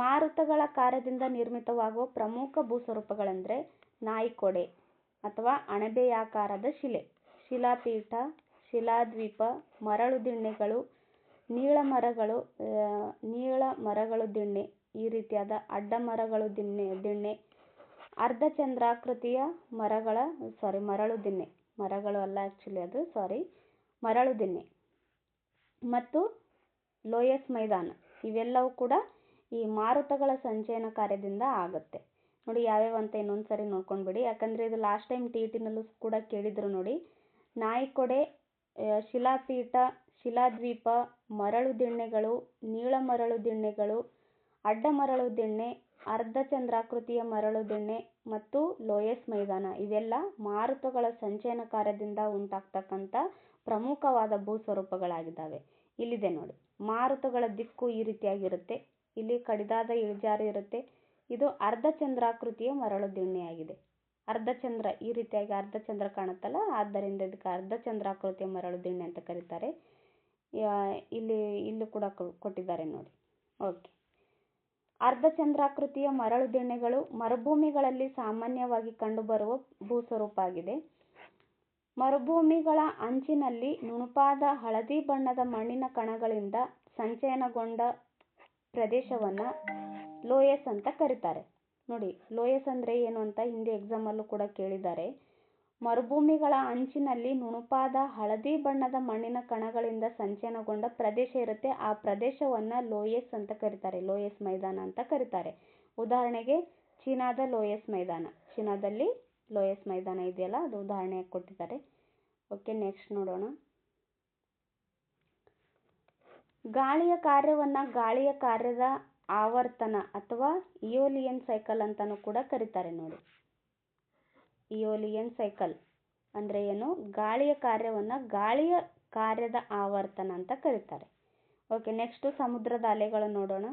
ಮಾರುತಗಳ ಕಾರ್ಯದಿಂದ ನಿರ್ಮಿತವಾಗುವ ಪ್ರಮುಖ ಭೂಸ್ವರೂಪಗಳೆಂದರೆ ನಾಯಿಕೊಡೆ ಅಥವಾ ಅಣಬೆಯಾಕಾರದ ಶಿಲೆ, ಶಿಲಾಪೀಠ, ಶಿಲಾದ್ವೀಪ, ಮರಳು ದಿಣ್ಣೆಗಳು, ನೀಳ ಮರಗಳು ದಿಣ್ಣೆ, ಈ ರೀತಿಯಾದ ಅಡ್ಡ ಮರಗಳು ದಿಣ್ಣೆ, ಅರ್ಧಚಂದ್ರಾಕೃತಿಯ ಮರಳು ದಿಣ್ಣೆ, ಮರಗಳು ಅಲ್ಲ ಆ್ಯಕ್ಚುಲಿ ಅದು, ಮರಳು ದಿಣ್ಣೆ ಮತ್ತು ಲೋಯಸ್ ಮೈದಾನ, ಇವೆಲ್ಲವೂ ಕೂಡ ಈ ಮಾರುತಗಳ ಸಂಚಯನ ಕಾರ್ಯದಿಂದ ಆಗುತ್ತೆ. ನೋಡಿ ಯಾವ್ಯಾವ ಅಂತ ಇನ್ನೊಂದು ಸರಿ ನೋಡ್ಕೊಂಡ್ಬಿಡಿ, ಯಾಕಂದರೆ ಇದು ಲಾಸ್ಟ್ ಟೈಮ್ TETನಲ್ಲೂ ಕೂಡ ಕೇಳಿದ್ರು ನೋಡಿ. ನಾಯಿಕೊಡೆ, ಶಿಲಾಪೀಠ, ಶಿಲಾದ್ವೀಪ, ಮರಳು ದಿಣ್ಣೆಗಳು, ನೀಳ ಮರಳು ದಿಣ್ಣೆಗಳು, ಅಡ್ಡ ಮರಳು ದಿಣ್ಣೆ, ಅರ್ಧಚಂದ್ರಾಕೃತಿಯ ಮರಳು ದಿಣ್ಣೆ ಮತ್ತು ಲೋಯಸ್ ಮೈದಾನ, ಇವೆಲ್ಲ ಮಾರುತಗಳ ಸಂಚಯನ ಕಾರ್ಯದಿಂದ ಉಂಟಾಗ್ತಕ್ಕಂಥ ಪ್ರಮುಖವಾದ ಭೂಸ್ವರೂಪಗಳಾಗಿದ್ದಾವೆ. ಇಲ್ಲಿದೆ ನೋಡಿ, ಮಾರುತಗಳ ದಿಕ್ಕು ಈ ರೀತಿಯಾಗಿರುತ್ತೆ. ಇಲ್ಲಿ ಕಡಿದಾದ ಇಳಿಜಾರು ಇರುತ್ತೆ. ಇದು ಅರ್ಧಚಂದ್ರಾಕೃತಿಯ ಮರಳು ದಿಣ್ಣೆಯಾಗಿದೆ. ಅರ್ಧಚಂದ್ರ, ಈ ರೀತಿಯಾಗಿ ಅರ್ಧಚಂದ್ರ ಕಾಣುತ್ತಲ್ಲ, ಆದ್ದರಿಂದ ಇದಕ್ಕೆ ಅರ್ಧಚಂದ್ರಾಕೃತಿಯ ಮರಳು ದಿಣ್ಣೆ ಅಂತ ಕರೀತಾರೆ. ಇಲ್ಲಿ ಕೂಡ ಕೊಟ್ಟಿದ್ದಾರೆ ನೋಡಿ. ಓಕೆ, ಅರ್ಧಚಂದ್ರಾಕೃತಿಯ ಮರಳು ದಿಣ್ಣೆಗಳು ಮರುಭೂಮಿಗಳಲ್ಲಿ ಸಾಮಾನ್ಯವಾಗಿ ಕಂಡುಬರುವ ಭೂಸ್ವರೂಪ ಆಗಿದೆ. ಮರುಭೂಮಿಗಳ ಅಂಚಿನಲ್ಲಿ ನುಣುಪಾದ ಹಳದಿ ಬಣ್ಣದ ಮಣ್ಣಿನ ಕಣಗಳಿಂದ ಸಂಚಯನಗೊಂಡ ಪ್ರದೇಶವನ್ನು ಲೋಯಸ್ ಅಂತ ಕರೀತಾರೆ. ನೋಡಿ, ಲೋಯಸ್ ಅಂದರೆ ಏನು ಅಂತ ಹಿಂದೆ ಎಕ್ಸಾಮಲ್ಲೂ ಕೂಡ ಕೇಳಿದ್ದಾರೆ. ಮರುಭೂಮಿಗಳ ಅಂಚಿನಲ್ಲಿ ನುಣುಪಾದ ಹಳದಿ ಬಣ್ಣದ ಮಣ್ಣಿನ ಕಣಗಳಿಂದ ಸಂಚಯನಗೊಂಡ ಪ್ರದೇಶ ಇರುತ್ತೆ, ಆ ಪ್ರದೇಶವನ್ನು ಲೋಯಸ್ ಅಂತ ಕರೀತಾರೆ, ಲೋಯಸ್ ಮೈದಾನ ಅಂತ ಕರೀತಾರೆ. ಉದಾಹರಣೆಗೆ ಚೀನಾದ ಲೋಯಸ್ ಮೈದಾನ, ಚೀನಾದಲ್ಲಿ ಲೋಯಸ್ ಮೈದಾನ ಇದೆಯಲ್ಲ, ಅದು ಉದಾಹರಣೆಯಾಗಿ ಕೊಟ್ಟಿದ್ದಾರೆ. ಓಕೆ, ನೆಕ್ಸ್ಟ್ ನೋಡೋಣ. ಗಾಳಿಯ ಕಾರ್ಯವನ್ನು ಗಾಳಿಯ ಕಾರ್ಯದ ಆವರ್ತನ ಅಥವಾ ಇಯೋಲಿಯನ್ ಸೈಕಲ್ ಅಂತಲೂ ಕೂಡ ಕರೀತಾರೆ ನೋಡಿ. ಇಯೋಲಿಯನ್ ಸೈಕಲ್ ಅಂದರೆ ಏನು? ಗಾಳಿಯ ಕಾರ್ಯವನ್ನು ಗಾಳಿಯ ಕಾರ್ಯದ ಆವರ್ತನ ಅಂತ ಕರೀತಾರೆ. ಓಕೆ, ನೆಕ್ಸ್ಟ್ ಸಮುದ್ರದ ಅಲೆಗಳು ನೋಡೋಣ.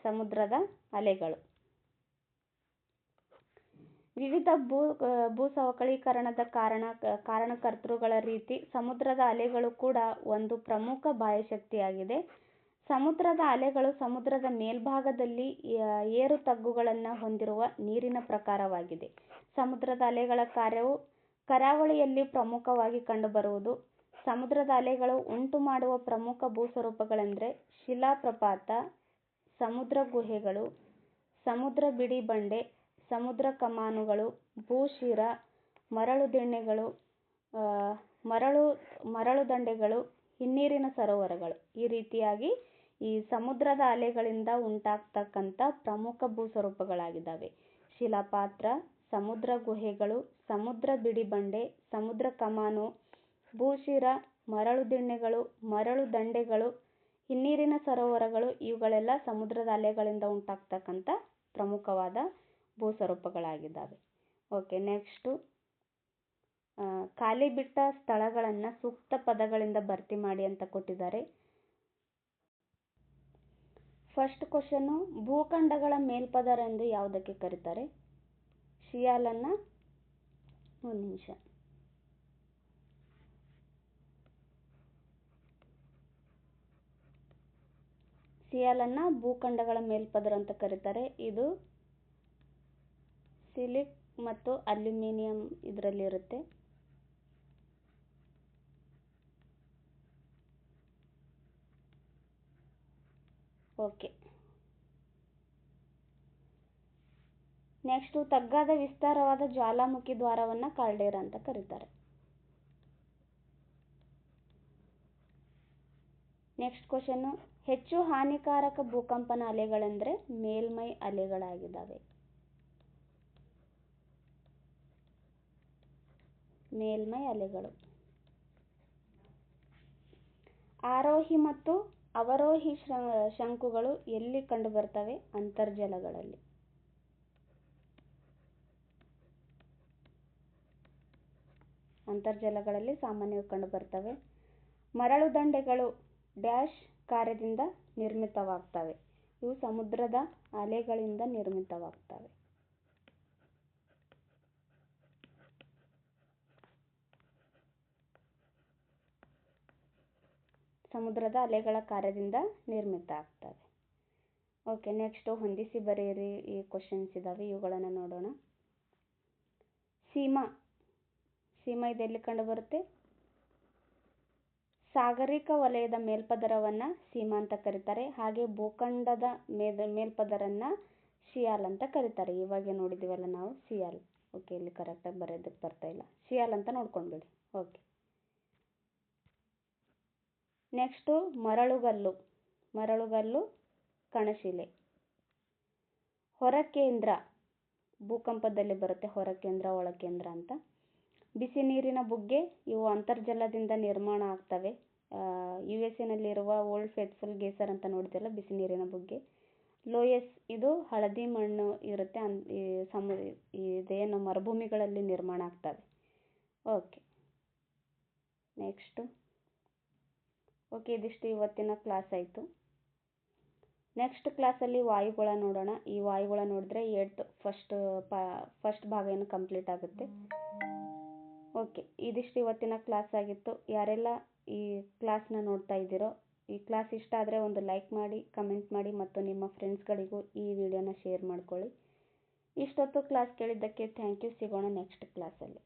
ಸಮುದ್ರದ ಅಲೆಗಳು ವಿವಿಧ ಭೂಸವಕಳೀಕರಣದ ಕಾರಣಕರ್ತೃಗಳ ರೀತಿ ಸಮುದ್ರದ ಅಲೆಗಳು ಕೂಡ ಒಂದು ಪ್ರಮುಖ ಬಾಹ್ಯಶಕ್ತಿಯಾಗಿದೆ. ಸಮುದ್ರದ ಅಲೆಗಳು ಸಮುದ್ರದ ಮೇಲ್ಭಾಗದಲ್ಲಿ ಏರು ತಗ್ಗುಗಳನ್ನು ಹೊಂದಿರುವ ನೀರಿನ ಪ್ರಕಾರವಾಗಿದೆ. ಸಮುದ್ರದ ಅಲೆಗಳ ಕಾರ್ಯವು ಕರಾವಳಿಯಲ್ಲಿ ಪ್ರಮುಖವಾಗಿ ಕಂಡುಬರುವುದು. ಸಮುದ್ರದ ಅಲೆಗಳು ಉಂಟು ಮಾಡುವ ಪ್ರಮುಖ ಭೂಸ್ವರೂಪಗಳೆಂದರೆ ಶಿಲಾಪ್ರಪಾತ, ಸಮುದ್ರ ಗುಹೆಗಳು, ಸಮುದ್ರ ಬಿಡಿಬಂಡೆ, ಸಮುದ್ರ ಕಮಾನುಗಳು, ಭೂಶಿರ, ಮರಳು ದಿಣ್ಣೆಗಳು, ಮರಳು ದಂಡೆಗಳು, ಹಿನ್ನೀರಿನ ಸರೋವರಗಳು. ಈ ರೀತಿಯಾಗಿ ಈ ಸಮುದ್ರದ ಅಲೆಗಳಿಂದ ಉಂಟಾಗ್ತಕ್ಕಂಥ ಪ್ರಮುಖ ಭೂಸ್ವರೂಪಗಳಾಗಿದ್ದಾವೆ. ಶಿಲಾಪಾತ್ರ, ಸಮುದ್ರ ಗುಹೆಗಳು, ಸಮುದ್ರ ಬಿಡಿಬಂಡೆ, ಸಮುದ್ರ ಕಮಾನು, ಭೂಶಿರ, ಮರಳು ದಿಣ್ಣೆಗಳು, ಮರಳು ದಂಡೆಗಳು, ಹಿನ್ನೀರಿನ ಸರೋವರಗಳು, ಇವುಗಳೆಲ್ಲ ಸಮುದ್ರದ ಅಲೆಗಳಿಂದ ಉಂಟಾಗ್ತಕ್ಕಂಥ ಪ್ರಮುಖವಾದ ಭೂಸ್ವರೂಪಗಳಾಗಿದ್ದಾವೆ. ಓಕೆ, ನೆಕ್ಸ್ಟು ಖಾಲಿ ಬಿಟ್ಟ ಸ್ಥಳಗಳನ್ನು ಸೂಕ್ತ ಪದಗಳಿಂದ ಭರ್ತಿ ಮಾಡಿ ಅಂತ ಕೊಟ್ಟಿದ್ದಾರೆ. ಫಸ್ಟ್ ಕ್ವಶನ್ನು, ಭೂಖಂಡಗಳ ಮೇಲ್ಪದರ ಎಂದು ಯಾವುದಕ್ಕೆ ಕರೀತಾರೆ? ಶಿಯಾಲನ್ನು ಒಂದು ನಿಮಿಷ. ಸಿಯಾಲನ್ನು ಭೂಖಂಡಗಳ ಮೇಲ್ಪದರ ಅಂತ ಕರೀತಾರೆ. ಇದು ಸಿಲಿಕ್ ಮತ್ತು ಅಲ್ಯೂಮಿನಿಯಂ ಇದರಲ್ಲಿ ಇರುತ್ತೆ. ಓಕೆ. ನೆಕ್ಸ್ಟ್, ತಗ್ಗಾದ ವಿಸ್ತಾರವಾದ ಜ್ವಾಲಾಮುಖಿ ದ್ವಾರವನ್ನು ಕಾಲ್ಡೇರಾ ಅಂತ ಕರೀತಾರೆ. ನೆಕ್ಸ್ಟ್ ಕ್ವಶನ್, ಹೆಚ್ಚು ಹಾನಿಕಾರಕ ಭೂಕಂಪನ ಅಲೆಗಳೆಂದರೆ ಮೇಲ್ಮೈ ಅಲೆಗಳಾಗಿದ್ದಾವೆ. ಮೇಲ್ಮೈ ಅಲೆಗಳು. ಆರೋಹಿ ಮತ್ತು ಅವರೋಹಿ ಶಂಕುಗಳು ಎಲ್ಲಿ ಕಂಡುಬರ್ತವೆ? ಅಂತರ್ಜಲಗಳಲ್ಲಿ. ಅಂತರ್ಜಲಗಳಲ್ಲಿ ಸಾಮಾನ್ಯವಾಗಿ ಕಂಡುಬರ್ತವೆ. ಮರಳು ದಂಡೆಗಳು ಡ್ಯಾಶ್ ಕಾರ್ಯದಿಂದ ನಿರ್ಮಿತವಾಗ್ತವೆ. ಇವು ಸಮುದ್ರದ ಅಲೆಗಳಿಂದ ನಿರ್ಮಿತವಾಗ್ತವೆ. ಸಮುದ್ರದ ಅಲೆಗಳ ಕಾರ್ಯದಿಂದ ನಿರ್ಮಿತ ಆಗ್ತವೆ. ಓಕೆ. ನೆಕ್ಸ್ಟ್, ಹೊಂದಿಸಿ ಬರೆಯಿರಿ. ಈ ಕ್ವಶನ್ಸ್ ಇದಾವೆ, ಇವುಗಳನ್ನು ನೋಡೋಣ. ಸೀಮಾ ಇದೆಲ್ಲಿ ಕಂಡುಬರುತ್ತೆ? ಸಾಗರಿಕ ವಲಯದ ಮೇಲ್ಪದರವನ್ನು ಸೀಮಾ ಅಂತ ಕರೀತಾರೆ. ಹಾಗೆ ಭೂಖಂಡದ ಮೇಲ್ಪದರನ್ನ ಶಿಯಾಲ್ ಅಂತ ಕರೀತಾರೆ. ಇವಾಗ ನೋಡಿದೀವಲ್ಲ ನಾವು, ಸಿಯಾಲ್. ಓಕೆ, ಇಲ್ಲಿ ಕರೆಕ್ಟಾಗಿ ಬರೆಯೋದಕ್ಕೆ ಬರ್ತಾ ಇಲ್ಲ. ಶಿಯಾಲ್ ಅಂತ ನೋಡ್ಕೊಂಡ್ಬಿಡಿ. ಓಕೆ. ನೆಕ್ಸ್ಟು ಮರಳುಗಲ್ಲು ಕಣಶಿಲೆ. ಹೊರಕೇಂದ್ರ ಭೂಕಂಪದಲ್ಲಿ ಬರುತ್ತೆ, ಹೊರಕೇಂದ್ರ ಒಳಕೇಂದ್ರ ಅಂತ. ಬಿಸಿ ನೀರಿನ ಬುಗ್ಗೆ, ಇವು ಅಂತರ್ಜಲದಿಂದ ನಿರ್ಮಾಣ ಆಗ್ತವೆ. USA ಓಲ್ಡ್ ಫೇತ್ಫುಲ್ ಗೇಸರ್ ಅಂತ ನೋಡಿದೆಲ್ಲ, ಬಿಸಿ ನೀರಿನ ಬುಗ್ಗೆ. ಲೋಯಸ್, ಇದು ಹಳದಿ ಮಣ್ಣು ಇರುತ್ತೆ, ಇದೇನು ಮರುಭೂಮಿಗಳಲ್ಲಿ ನಿರ್ಮಾಣ ಆಗ್ತವೆ. ಓಕೆ. ನೆಕ್ಸ್ಟು. ಓಕೆ, ಇದಿಷ್ಟು ಇವತ್ತಿನ ಕ್ಲಾಸ್ ಆಯಿತು. ನೆಕ್ಸ್ಟ್ ಕ್ಲಾಸಲ್ಲಿ ವಾಯುಗುಳ ನೋಡೋಣ. ಈ ವಾಯುಗುಳ ನೋಡಿದ್ರೆ ಫಸ್ಟ್ ಭಾಗ ಏನು ಕಂಪ್ಲೀಟ್ ಆಗುತ್ತೆ. ಓಕೆ, ಇದಿಷ್ಟು ಇವತ್ತಿನ ಕ್ಲಾಸ್ ಆಗಿತ್ತು. ಯಾರೆಲ್ಲ ಈ ಕ್ಲಾಸ್ನ ನೋಡ್ತಾ ಇದ್ದೀರೋ, ಈ ಕ್ಲಾಸ್ ಇಷ್ಟ ಆದರೆ ಒಂದು ಲೈಕ್ ಮಾಡಿ, ಕಮೆಂಟ್ ಮಾಡಿ ಮತ್ತು ನಿಮ್ಮ ಫ್ರೆಂಡ್ಸ್ಗಳಿಗೂ ಈ ವಿಡಿಯೋನ ಶೇರ್ ಮಾಡ್ಕೊಳ್ಳಿ. ಇಷ್ಟೊತ್ತು ಕ್ಲಾಸ್ ಕೇಳಿದ್ದಕ್ಕೆ ಥ್ಯಾಂಕ್ ಯು. ಸಿಗೋಣ ನೆಕ್ಸ್ಟ್ ಕ್ಲಾಸಲ್ಲಿ.